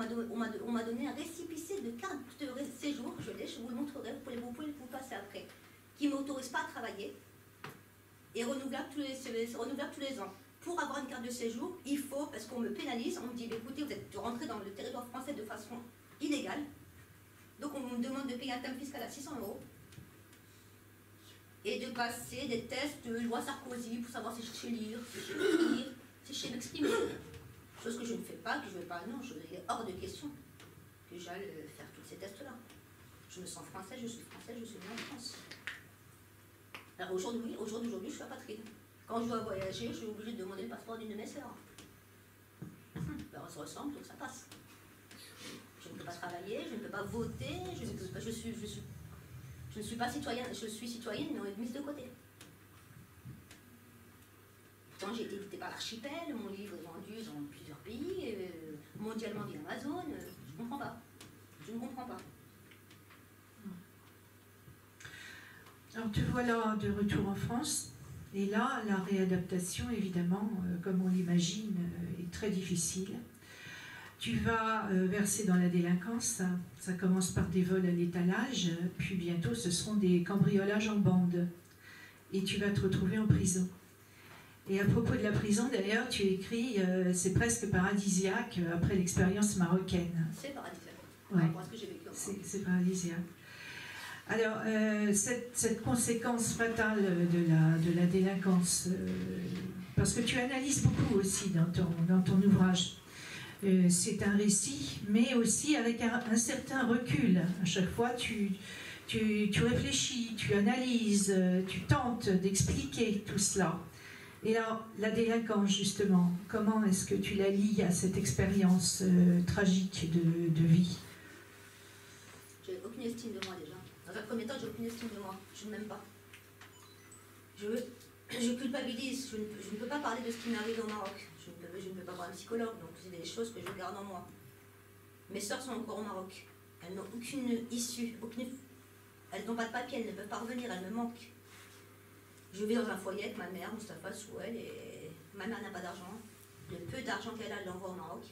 m'a donné un récipicé de carte de séjour, je l'ai, je vous le montrerai, vous pouvez le passer après, qui ne m'autorise pas à travailler et renouvelable tous les ans. Pour avoir une carte de séjour, il faut, parce qu'on me pénalise, on me dit écoutez, vous êtes rentré dans le territoire français de façon illégale, donc on me demande de payer un timbre fiscal à 600 €. Et de passer des tests de loi Sarkozy pour savoir si je sais lire, si je sais écrire, si je sais m'exprimer. Chose que je ne fais pas, que je ne vais pas, non, il est hors de question que j'aille faire tous ces tests-là. Je me sens française, je suis née en France. Alors aujourd'hui, je suis apatride. Quand je dois voyager, je suis obligée de demander le passeport d'une de mes sœurs. Ben, on se ressemble, donc ça passe. Je ne peux pas travailler, je ne peux pas voter, je ne suis pas citoyenne, je suis citoyenne, mais mise de côté. Pourtant, j'ai été éditée par l'Archipel, mon livre est vendu dans plusieurs pays, mondialement via Amazon, je ne comprends pas. Je ne comprends pas. Alors, te voilà de retour en France, et là, la réadaptation, évidemment, comme on l'imagine, est très difficile. Tu vas verser dans la délinquance, ça commence par des vols à l'étalage, puis bientôt ce seront des cambriolages en bande. Et tu vas te retrouver en prison. Et à propos de la prison, d'ailleurs, tu écris c'est presque paradisiaque après l'expérience marocaine. C'est paradisiaque. Ouais. Parce que j'ai vécu en France. C'est paradisiaque. Alors, cette conséquence fatale de la délinquance, parce que tu analyses beaucoup aussi dans ton ouvrage, c'est un récit, mais aussi avec un certain recul. À chaque fois, tu réfléchis, tu analyses, tu tentes d'expliquer tout cela. Et alors, la délinquance, justement, comment est-ce que tu la lies à cette expérience tragique de vie? J'ai aucune estime de moi déjà. Dans un premier temps, j'ai aucune estime de moi. Je ne m'aime pas. Je culpabilise. Je ne peux pas parler de ce qui m'est arrivé au Maroc. Je ne peux pas voir un psychologue, donc c'est des choses que je garde en moi. Mes sœurs sont encore au Maroc. Elles n'ont aucune issue, elles n'ont pas de papier, elles ne peuvent pas revenir, elles me manquent. Je vis dans un foyer avec ma mère, Moustapha Souel, et ma mère n'a pas d'argent. Le peu d'argent qu'elle a, elle l'envoie au Maroc.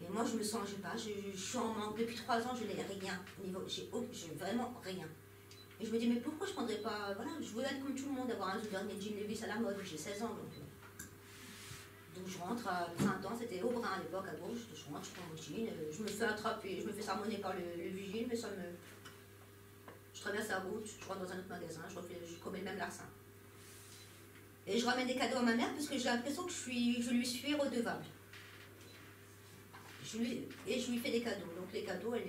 Et moi, je me sens, je sais pas, je suis en manque. Depuis 3 ans, je n'ai rien. J'ai vraiment rien. Et je me dis, mais pourquoi je ne prendrais pas... Voilà, je veux être comme tout le monde, avoir un dernier jean Levi's à la mode. J'ai 16 ans, donc Donc je rentre à printemps, c'était au Brun à l'époque, à gauche, je rentre, je prends mon jean, je me fais attraper, je me fais sermonner par le vigile, mais ça me... Je traverse la route, je rentre dans un autre magasin, je commets le même larcin. Et je ramène des cadeaux à ma mère parce que j'ai l'impression que je lui suis redevable. Et je lui fais des cadeaux. Donc les cadeaux, elle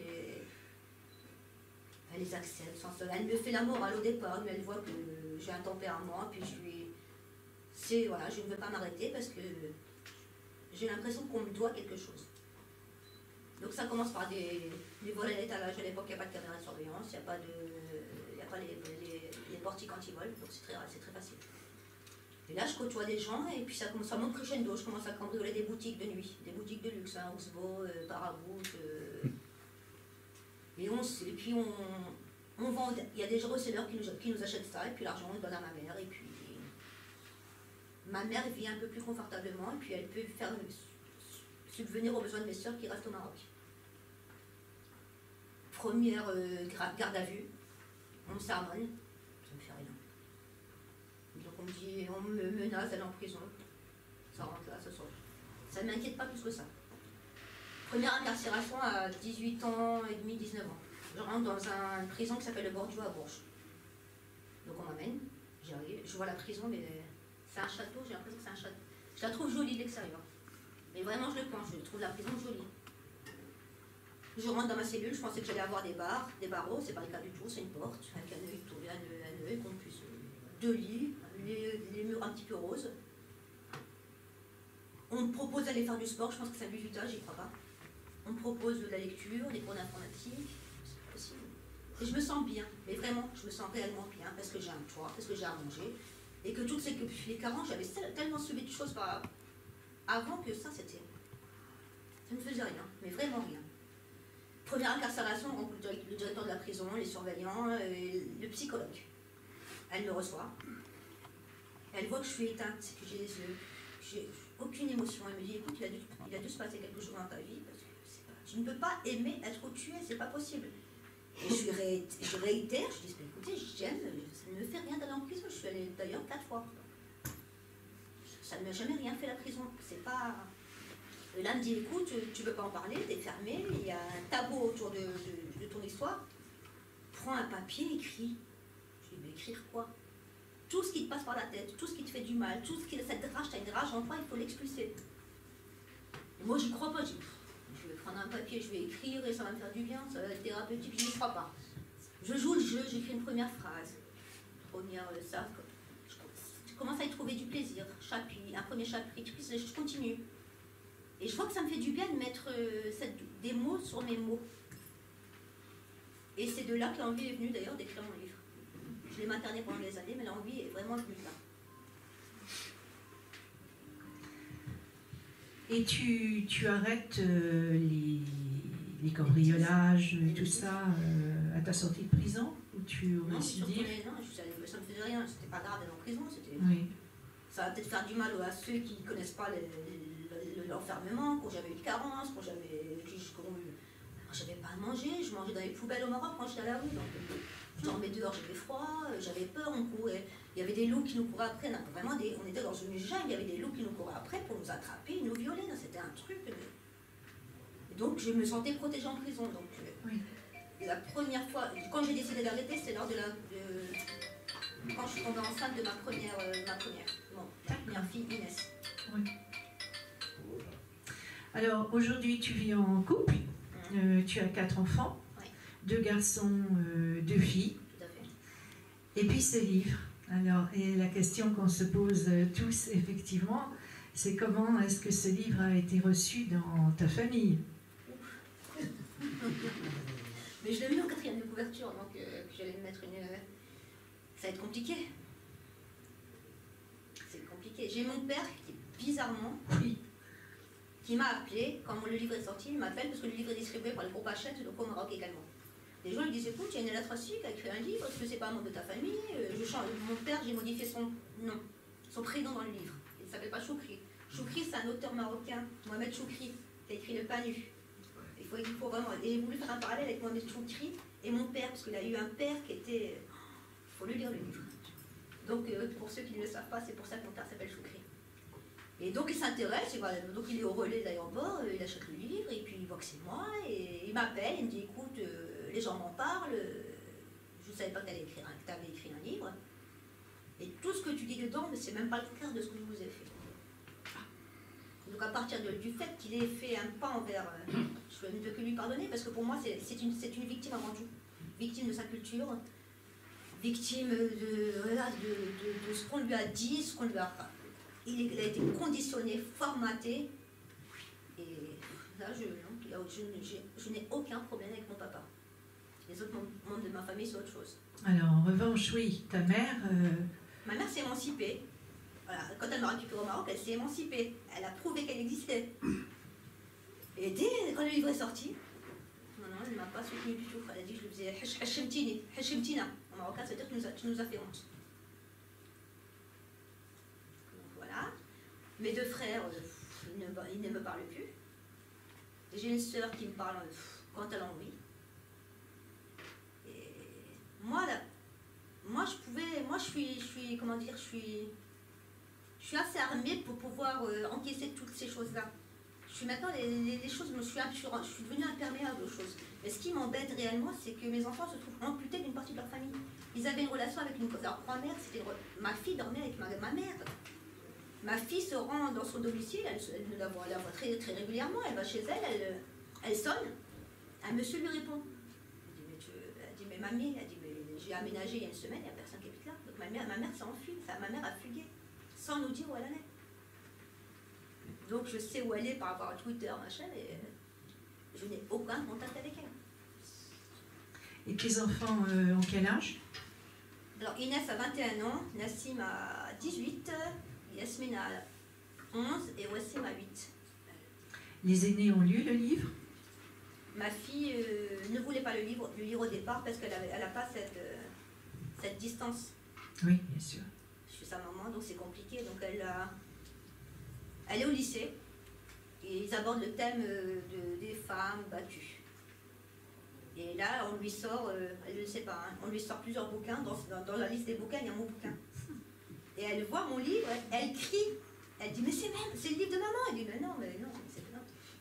les accepte. Elle me fait la morale au départ, mais elle voit que j'ai un tempérament, puis voilà, je ne veux pas m'arrêter parce que j'ai l'impression qu'on me doit quelque chose. Donc ça commence par des vols à l'étalage. À l'époque, il n'y a pas de caméra de surveillance, il n'y a pas les portiques anti-vol, donc c'est très facile. Et là, je côtoie des gens, et puis ça monte crescendo. Je commence à cambrioler des boutiques de nuit, des boutiques de luxe, hein, Oxbow, Parabout. Et puis on vend. Il y a des resellers qui nous achètent ça, et puis l'argent, on le donne à ma mère. Et puis ma mère vit un peu plus confortablement, et puis elle peut faire subvenir aux besoins de mes soeurs qui restent au Maroc. Première garde à vue, on me sermonne, ça me fait rien. Donc on me menace d'aller en prison. Ça rentre là, ça sort. Ça ne m'inquiète pas plus que ça. Première incarcération à 18 ans et demi, 19 ans. Je rentre dans une prison qui s'appelle le Bordeaux à Bourges. Donc on m'amène, j'arrive, je vois la prison, mais c'est un château, j'ai l'impression que c'est un château. Je la trouve jolie de l'extérieur. Mais vraiment je le pense, je trouve la prison jolie. Je rentre dans ma cellule, je pensais que j'allais avoir des barreaux, c'est pas le cas du tout, c'est une porte, avec un œil, qu'on puisse... Deux lits, les murs un petit peu roses. On me propose d'aller faire du sport, je pense que c'est un bizutage, j'y crois pas. On me propose de la lecture, des cours d'informatique, c'est possible. Et je me sens bien, mais vraiment, je me sens réellement bien, parce que j'ai un toit, parce que j'ai à manger, et que toutes les carences, j'avais tellement subi de choses avant que ça ne me faisait rien, mais vraiment rien. Première incarcération, on rencontre le directeur de la prison, les surveillants, le psychologue. Elle me reçoit. Elle voit que je suis éteinte, que j'ai aucune émotion. Elle me dit, écoute, il a dû se passer quelque chose dans ta vie, parce que tu ne peux pas aimer être tué, c'est pas possible. Et je réitère, je dis, écoutez, j'aime, ça ne me fait rien d'aller en prison. Je suis allée d'ailleurs 4 fois. Ça ne m'a jamais rien fait la prison. C'est pas... Et là, elle me dit, écoute, tu ne peux pas en parler, t'es fermé, il y a un tabou autour de ton histoire. Prends un papier, écris. Je dis, mais écrire quoi? Tout ce qui te passe par la tête, tout ce qui te fait du mal, tout ce qui cette rage, t'as une rage en toi, il faut l'expulser. Moi, j'y crois pas. Je vais prendre un papier, je vais écrire et ça va me faire du bien, ça va être thérapeutique, je n'y crois pas. Je joue le jeu, j'écris une première phrase. Je commence à y trouver du plaisir. Un premier chapitre, puis je continue. Et je vois que ça me fait du bien de mettre des mots sur mes mots. Et c'est de là que l'envie est venue d'ailleurs d'écrire mon livre. Je l'ai materné pendant des années, mais l'envie est vraiment venue de là. Et tu arrêtes les cambriolages, tout ça, à ta sortie de prison? Ou tu Non, récidives? Non, ça ne me faisait rien. C'était pas grave d'être en prison. Oui. Ça va peut-être faire du mal à ceux qui ne connaissent pas l'enfermement, quand j'avais eu de carence, quand j'avais pas à manger, je mangeais dans les poubelles au Maroc quand j'étais à la rue. Donc, je dormais dehors, j'avais froid, j'avais peur, on courait. Il y avait des loups qui nous couraient après. On était dans une jungle, il y avait des loups qui nous couraient après pour nous attraper, nous violer. C'était un truc. Et donc je me sentais protégée en prison. Donc, oui. La première fois, quand j'ai décidé d'arrêter, c'est lors de quand je suis tombée enceinte de ma première fille, Inès. Oui. Alors aujourd'hui tu vis en couple, tu as 4 enfants, oui. 2 garçons, 2 filles, Tout à fait. et puis ce livre. Alors, et la question qu'on se pose tous effectivement, c'est comment est-ce que ce livre a été reçu dans ta famille? Mais je l'ai mis en 4e de couverture, donc j'allais me mettre une... Ça va être compliqué. C'est compliqué. J'ai mon père qui, bizarrement, qui m'a appelé, quand le livre est sorti, il m'appelle parce que le livre est distribué par le groupe Hachette, donc au Maroc également. Les gens lui disent, écoute, il y a une lettre qui a écrit un livre, est-ce que c'est pas un membre de ta famille? Mon père, j'ai modifié son nom, son prénom dans le livre. Il ne s'appelle pas Choukri. Choukri, c'est un auteur marocain, Mohamed Choukri, qui a écrit Le Pain Nu. Il faut vraiment... Et j'ai voulu faire un parallèle avec Mohamed Choukri et mon père, parce qu'il a eu un père qui était... Il faut le lire, le livre. Donc, pour ceux qui ne le savent pas, c'est pour ça que mon père s'appelle Choukri. Et donc il s'intéresse, donc il est au relais d'aéroport, il achète le livre, et puis il voit que c'est moi, et il m'appelle, il me dit écoute, les gens m'en parlent, je ne savais pas que tu avais écrit un livre, et tout ce que tu dis dedans, mais c'est même pas le contraire de ce que je vous ai fait. Donc à partir du fait qu'il ait fait un pas envers, je ne peux que lui pardonner, parce que pour moi c'est une victime avant tout, victime de sa culture, victime de ce qu'on lui a dit, ce qu'on lui a... Il a été conditionné, formaté, et là je n'ai aucun problème avec mon papa. Les autres membres de ma famille, c'est autre chose. Alors en revanche, oui, ta mère... Ma mère s'est émancipée. Voilà. Quand elle m'a récupérée au Maroc, elle s'est émancipée. Elle a prouvé qu'elle existait. Et quand le livre est sorti, non, elle ne m'a pas soutenue du tout. Elle a dit que je le faisais hachemtina. En marocain, ça veut dire que tu nous as fait honte. Mes deux frères, ils ne me parlent plus. J'ai une sœur qui me parle quand elle a envie. Et moi, je suis, comment dire, je suis assez armée pour pouvoir encaisser toutes ces choses-là. Je suis maintenant, les choses, je suis devenue imperméable aux choses. Mais ce qui m'embête réellement, c'est que mes enfants se trouvent amputés d'une partie de leur famille. Ils avaient une relation avec leur grand-mère, ma fille dormait avec ma mère. Ma fille se rend dans son domicile, elle la voit très, très régulièrement, elle va chez elle, elle sonne, un monsieur lui répond. Elle dit, mais mamie, j'ai aménagé il y a une semaine, il n'y a personne qui habite là. Donc ma mère s'est enfuie, ma mère a fugué, sans nous dire où elle allait. Donc je sais où elle est par rapport à Twitter, machin, et je n'ai aucun contact avec elle. Et tes enfants ont quel âge? Alors Inès a 21 ans, Nassim a 18, Yasmine a 11 et Wassim a 8. Les aînés ont lu le livre? Ma fille ne voulait pas le lire au départ parce qu'elle n'a pas cette distance. Oui, bien sûr. Je suis sa maman, donc c'est compliqué. Donc elle est au lycée et ils abordent le thème des femmes battues. Et là, on lui sort, elle ne sait pas, hein, on lui sort plusieurs bouquins. Dans la liste des bouquins, il y a mon bouquin. Et elle voit mon livre, elle crie. Elle dit, mais c'est le livre de maman. Elle dit, mais non,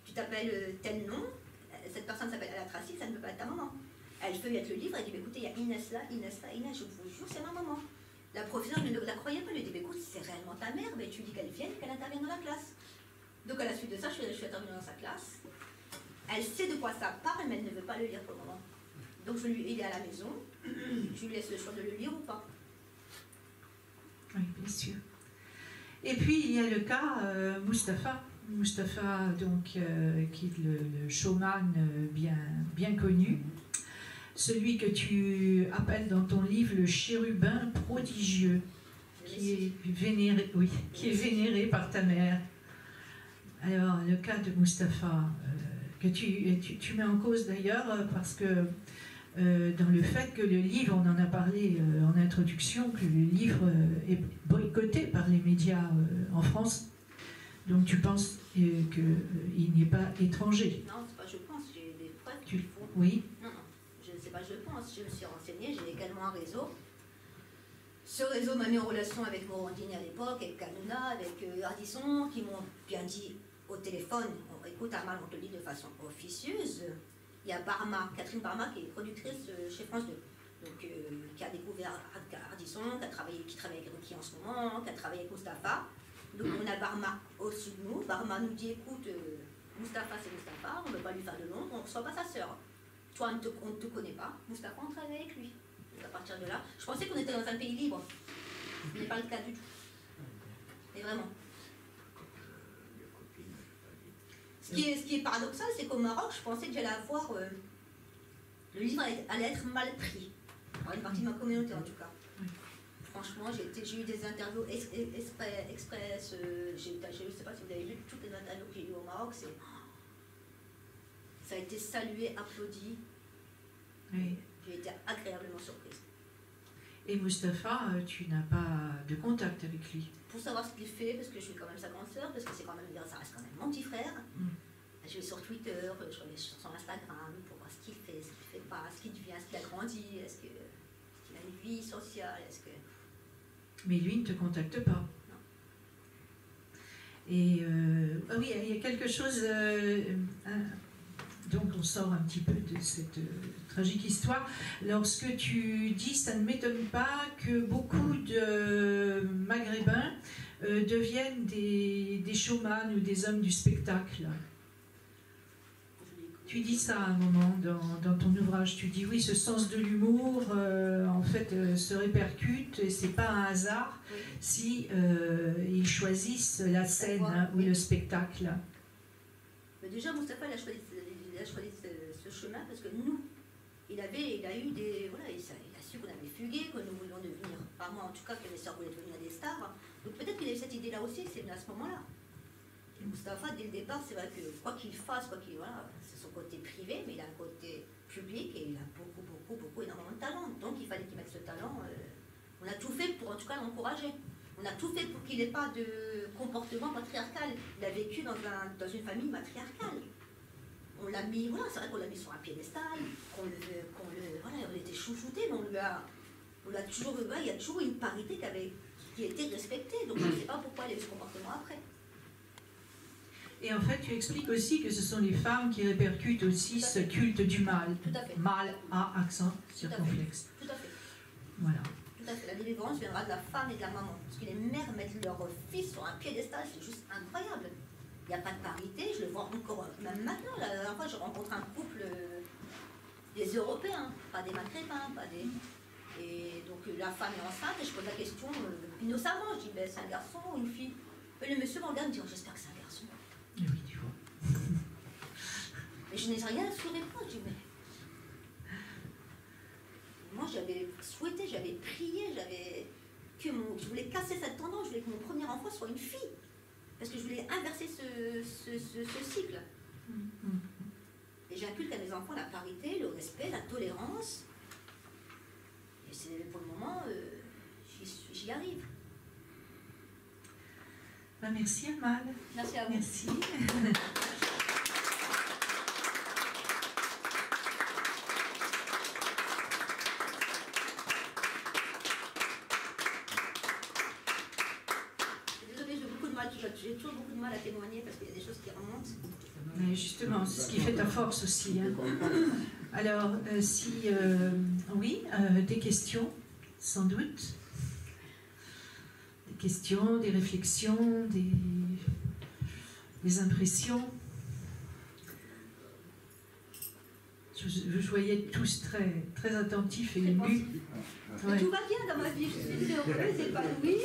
tu t'appelles tel nom, cette personne s'appelle Ella Tracy, ça ne peut pas être ta maman. Elle feuillette le livre, elle dit, mais écoutez, il y a Inès là, Inès, je vous jure, c'est ma maman. La professeure ne la croyait pas, elle lui dit, mais écoute, c'est réellement ta mère, mais tu dis qu'elle vienne, qu'elle intervienne dans la classe. Donc à la suite de ça, je suis intervenue dans sa classe. Elle sait de quoi ça parle, mais elle ne veut pas le lire pour le moment. Donc il est à la maison, je lui laisse le choix de le lire ou pas. Oui, bien sûr. Et puis il y a le cas Mustapha. Mustapha, donc, qui est le showman bien connu. Celui que tu appelles dans ton livre le chérubin prodigieux, qui est vénéré par ta mère. Alors, le cas de Mustapha, que tu mets en cause d'ailleurs, parce que dans le fait que le livre, on en a parlé en introduction, que le livre est boycotté par les médias en France. Donc tu penses qu'il n'est pas étranger? Non, c'est pas je pense, j'ai des preuves. Oui. Non, je ne sais pas je pense, je me suis renseignée, j'ai également un réseau. Ce réseau m'a mis en relation avec Morandini à l'époque, avec Kanuna, avec Ardisson, qui m'ont bien dit au téléphone, écoute Amal, on te le dit de façon officieuse. Il y a Barma, Catherine Barma, qui est productrice chez France 2, donc, qui a découvert Ardisson, qui travaille avec Ruki en ce moment, qui a travaillé avec Mustapha. Donc on a Barma au-dessus de nous. Barma nous dit, écoute, Mustapha c'est Mustapha, on ne veut pas lui faire de l'ombre, on ne reçoit pas sa sœur. Toi, on ne te connaît pas, Mustapha, on travaille avec lui. Donc à partir de là, je pensais qu'on était dans un pays libre. Ce n'est pas le cas du tout. Et vraiment. Ce qui est paradoxal, c'est qu'au Maroc, je pensais que j'allais avoir... le livre allait être mal pris. Par une partie de ma communauté en tout cas. Franchement, j'ai eu des interviews express, je ne sais pas si vous avez lu toutes les interviews que j'ai eues au Maroc, ça a été salué, applaudi. Oui. J'ai été agréablement surprise. Et Mustapha, tu n'as pas de contact avec lui? Pour savoir ce qu'il fait, parce que je suis quand même sa grande sœur, parce que c'est quand même, ça reste quand même mon petit frère. Je vais sur Twitter, je vais sur son Instagram pour voir ce qu'il fait, ce qu'il ne fait pas, ce qu'il devient, est-ce qu'il a grandi, est-ce qu'il a une vie sociale, est-ce que... Mais lui ne te contacte pas. Non. Et ah oui, il y a quelque chose, donc on sort un petit peu de cette tragique histoire. Lorsque tu dis, ça ne m'étonne pas que beaucoup de Maghrébins deviennent des showman ou des hommes du spectacle. Tu dis ça à un moment dans ton ouvrage, tu dis oui, ce sens de l'humour en fait se répercute et c'est pas un hasard si ils choisissent la scène ou le spectacle. Mais déjà, Moustapha il a choisi ce chemin parce que nous, il a eu des... Voilà, il a su qu'on avait fugué, que nous voulions devenir, pas moi en tout cas, que mes soeurs voulaient devenir des stars. Donc peut-être qu'il a eu cette idée-là aussi, c'est venu à ce moment-là. Et Moustapha, dès le départ, c'est vrai que quoi qu'il fasse, voilà, c'est son côté privé, mais il a un côté public et il a beaucoup, énormément de talent. Donc il fallait qu'il mette ce talent. On a tout fait pour en tout cas l'encourager. On a tout fait pour qu'il n'ait pas de comportement patriarcal. Il a vécu dans une famille matriarcale. On l'a mis, voilà, c'est vrai qu'on l'a mis sur un piédestal, voilà, on était chouchouté, mais il y a toujours une parité qui a été respectée. Donc je ne sais pas pourquoi il a eu ce comportement après. Et en fait, tu expliques aussi que ce sont les femmes qui répercutent aussi ce culte du mal. Tout à fait. Mal à accent circonflexe. Tout à fait. Voilà. Tout à fait. La délivrance viendra de la femme et de la maman. Parce que les mères mettent leur fils sur un piédestal, c'est juste incroyable. Il n'y a pas de parité, je le vois encore, même maintenant. La dernière fois, je rencontre un couple des Européens, pas des Maghrébins, pas des... Et donc la femme est enceinte et je pose la question innocemment. Je dis, ben, c'est un garçon ou une fille? Et le monsieur me regarde et me dit, oh, j'espère que c'est un garçon. Oui, tu vois. Mais je n'ai rien su répondre. Je dis, mais... Moi, j'avais souhaité, j'avais prié, je voulais casser cette tendance, je voulais que mon premier enfant soit une fille. Parce que je voulais inverser ce cycle. Et j'inculque à mes enfants la parité, le respect, la tolérance. Et c'est pour le moment, j'y arrive. Merci Amal. Merci à vous. Merci. Désolée, j'ai toujours beaucoup de mal à témoigner parce qu'il y a des choses qui remontent. Mais justement, c'est ce qui fait ta force aussi. Hein. Alors, oui, des questions, sans doute. Des questions, des réflexions, des impressions. Je voyais tous très attentifs et émus. Ouais. Tout va bien dans ma vie, je suis heureuse, épanouie.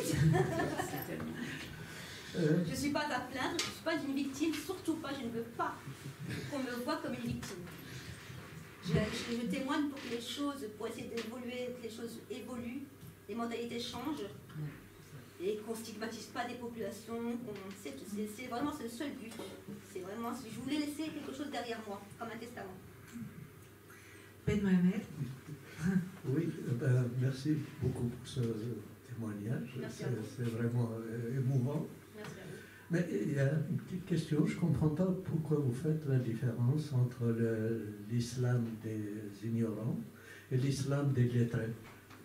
Je ne suis pas à plaindre, je ne suis pas une victime, surtout pas, je ne veux pas qu'on me voie comme une victime. Je témoigne pour que les choses, pour essayer d'évoluer, que les choses évoluent, les mentalités changent, et qu'on ne stigmatise pas des populations, c'est vraiment le seul but. C'est vraiment, je voulais laisser quelque chose derrière moi, comme un testament. Ben Mohamed. Oui, merci beaucoup pour ce témoignage, c'est vraiment émouvant. Merci à vous. Mais il y a une petite question, je ne comprends pas pourquoi vous faites la différence entre l'islam des ignorants et l'islam des lettrés.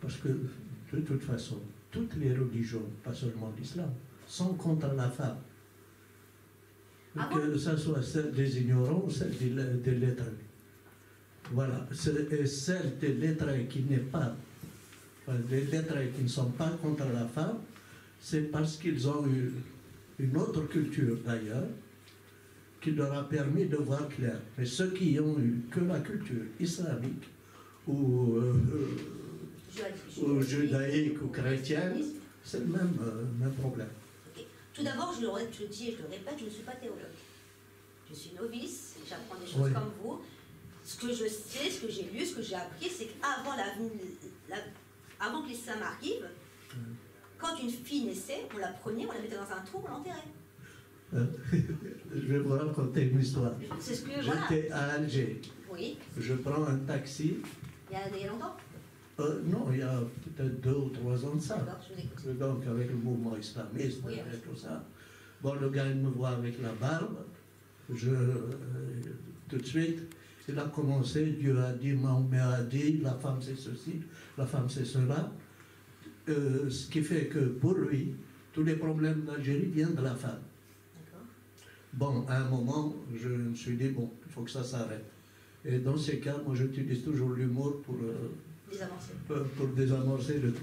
Parce que, de toute façon, toutes les religions, pas seulement l'islam, sont contre la femme. Que ce soit celle des ignorants ou celle des lettrés. Voilà, et celle des lettrés qui n'est pas, les lettrés qui ne sont pas contre la femme, c'est parce qu'ils ont eu une autre culture d'ailleurs, qui leur a permis de voir clair. Mais ceux qui ont eu que la culture islamique ou judaïque ou chrétienne, c'est le même problème. Okay. Tout d'abord, je le dis et je le répète, je ne suis pas théologue. Je suis novice, j'apprends des choses comme vous. Ce que je sais, ce que j'ai lu, ce que j'ai appris, c'est qu'avant avant que l'islam arrive, quand une fille naissait, on la prenait, on la mettait dans un trou, on l'enterrait. Je vais vous raconter une histoire. C'est ce que, J'étais à Alger. Oui. Je prends un taxi. Il y a longtemps? Non, il y a peut-être 2 ou 3 ans de ça. Je vous écoute. Donc avec le mouvement islamiste et tout ça. Bon, le gars, il me voit avec la barbe. Tout de suite, il a commencé, Dieu a dit, Mahomet a dit, la femme c'est ceci, la femme c'est cela. Ce qui fait que pour lui, tous les problèmes d'Algérie viennent de la femme. Bon, à un moment, je me suis dit, bon, il faut que ça s'arrête. Et dans ces cas, moi, j'utilise toujours l'humour pour désamorcer le tout.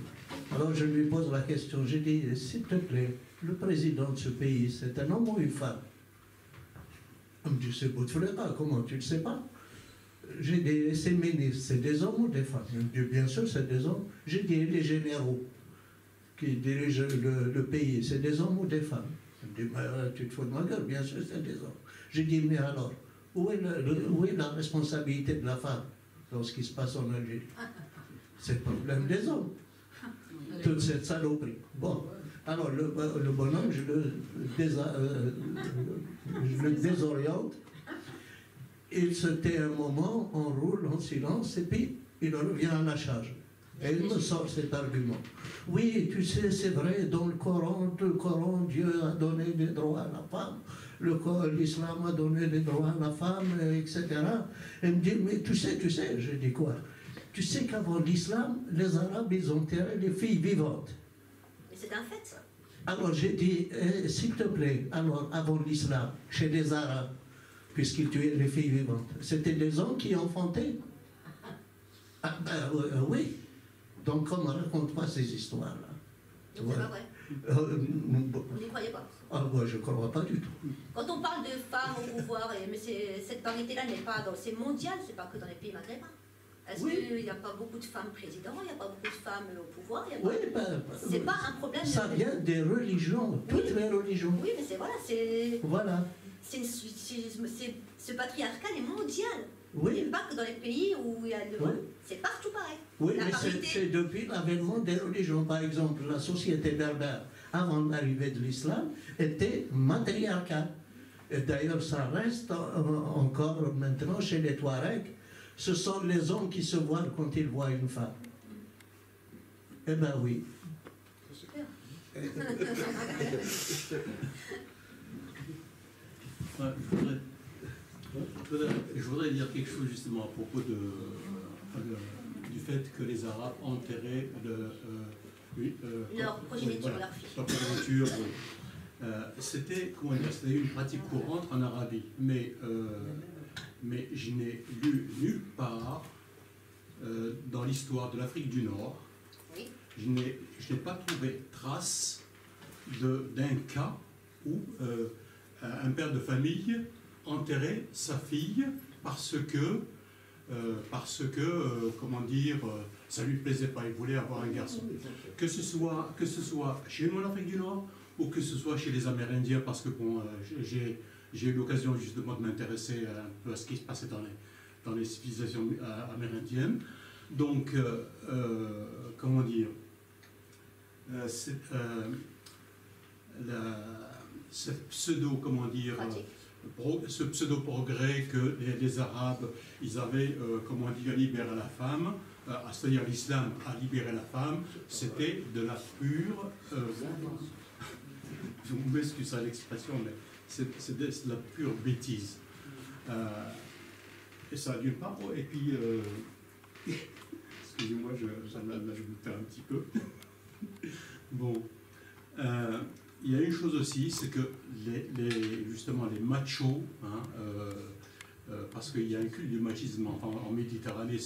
Alors, je lui pose la question, j'ai dit, s'il te plaît, le président de ce pays, c'est un homme ou une femme? Il me dit, c'est Bouteflika, comment, tu ne le sais pas? J'ai dit, ces ministres, c'est des hommes ou des femmes? Il me dit, bien sûr, c'est des hommes. J'ai dit, les généraux qui dirigent le pays, c'est des hommes ou des femmes? Il me dit, tu te fous de ma gueule, bien sûr, c'est des hommes. J'ai dit, mais alors, où est la responsabilité de la femme dans ce qui se passe en Algérie? C'est le problème des hommes. Toute cette saloperie. Bon, alors le bonhomme, je le désoriente. Il se tait un moment, on roule en silence, et puis il revient à la charge. Et il me sort cet argument. Oui, tu sais, c'est vrai, dans le Coran, Dieu a donné des droits à la femme, l'islam a donné des droits à la femme, etc. Et il me dit, mais tu sais, je dis quoi? Tu sais qu'avant l'islam, les Arabes, ils enterraient les filles vivantes. Mais c'est un fait, ça. Alors j'ai dit, s'il te plaît, alors avant l'islam, chez les Arabes, puisqu'ils tuaient les filles vivantes, c'était des hommes qui enfantaient? Ah, ben, oui. Donc on ne raconte pas ces histoires-là. Donc c'est pas vrai. Vous n'y croyez pas? Ah, moi je ne crois pas du tout. Quand on parle de femmes au pouvoir, mais cette parité-là n'est pas c'est mondial, c'est pas que dans les pays maghrébins. Est-ce qu'il n'y a pas beaucoup de femmes présidents, il n'y a pas beaucoup de femmes au pouvoir? Oui, c'est pas un problème. Ça vient des religions, toutes les religions. Oui, mais c'est voilà. Ce patriarcat est mondial. Oui. Il n'y a pas que dans les pays où il y a le... Oui. C'est partout pareil. Oui, mais c'est depuis l'avènement des religions. Par exemple, la société berbère, avant l'arrivée de l'islam, était matriarcale. Et d'ailleurs, ça reste encore maintenant chez les Touaregs. Ce sont les hommes qui se voient quand ils voient une femme. Eh bien oui. Super. Je voudrais dire quelque chose justement à propos du fait que les Arabes enterraient leur progéniture, leur fille. Leur progéniture, c'était une pratique courante en Arabie, mais je n'ai lu nulle part dans l'histoire de l'Afrique du Nord, oui. Je n'ai pas trouvé trace d'un cas où un père de famille enterrait sa fille parce que comment dire, ça lui plaisait pas, il voulait avoir un garçon. Que ce soit chez nous en Afrique du Nord ou que ce soit chez les Amérindiens, parce que bon, j'ai eu l'occasion justement de m'intéresser un peu à ce qui se passait dans les civilisations amérindiennes. Donc, comment dire, ce pseudo-progrès que les Arabes, ils avaient, comment dire, libéré la femme, c'est-à-dire l'islam a libéré la femme, c'était de la pure... je m'excuse à l'expression, mais c'est de la pure bêtise. Et ça, d'une part, et puis... excusez-moi, je me perds un petit peu. Bon... il y a une chose aussi, c'est que justement les machos, parce qu'il y a un culte du machisme en Méditerranée,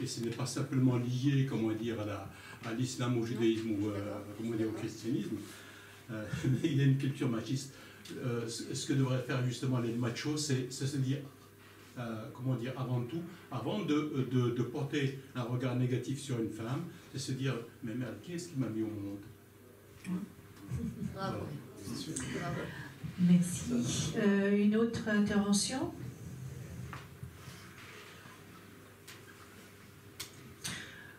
et ce n'est pas simplement lié, comment dire, à l'islam, au judaïsme ou comment dire, au christianisme, mais il y a une culture machiste. Ce que devraient faire justement les machos, c'est se dire, comment dire, avant tout, avant de porter un regard négatif sur une femme, c'est se dire, mais merde, qui est-ce qui m'a mis au monde? Bravo. Bravo. Merci. Une autre intervention?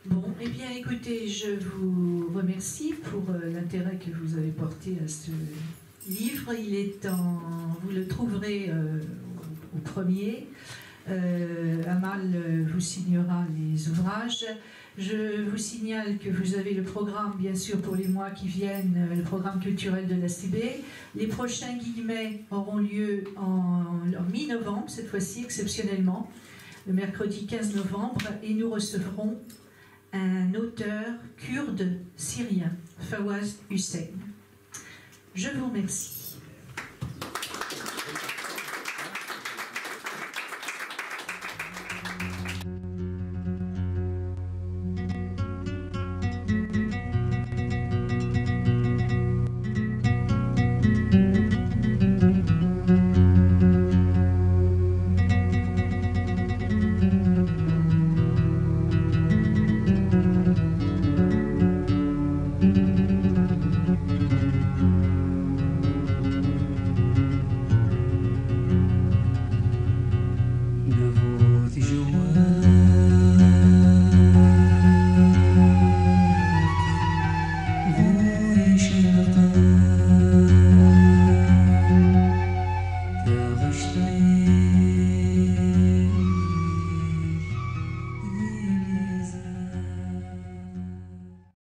Bon, eh bien écoutez, je vous remercie pour l'intérêt que vous avez porté à ce livre. Vous le trouverez au premier. Amal vous signera les ouvrages. Je vous signale que vous avez le programme, bien sûr, pour les mois qui viennent, le programme culturel de l'ACB. Les prochains guillemets auront lieu en mi-novembre, cette fois-ci, exceptionnellement, le mercredi 15 novembre, et nous recevrons un auteur kurde syrien, Fawaz Hussein. Je vous remercie.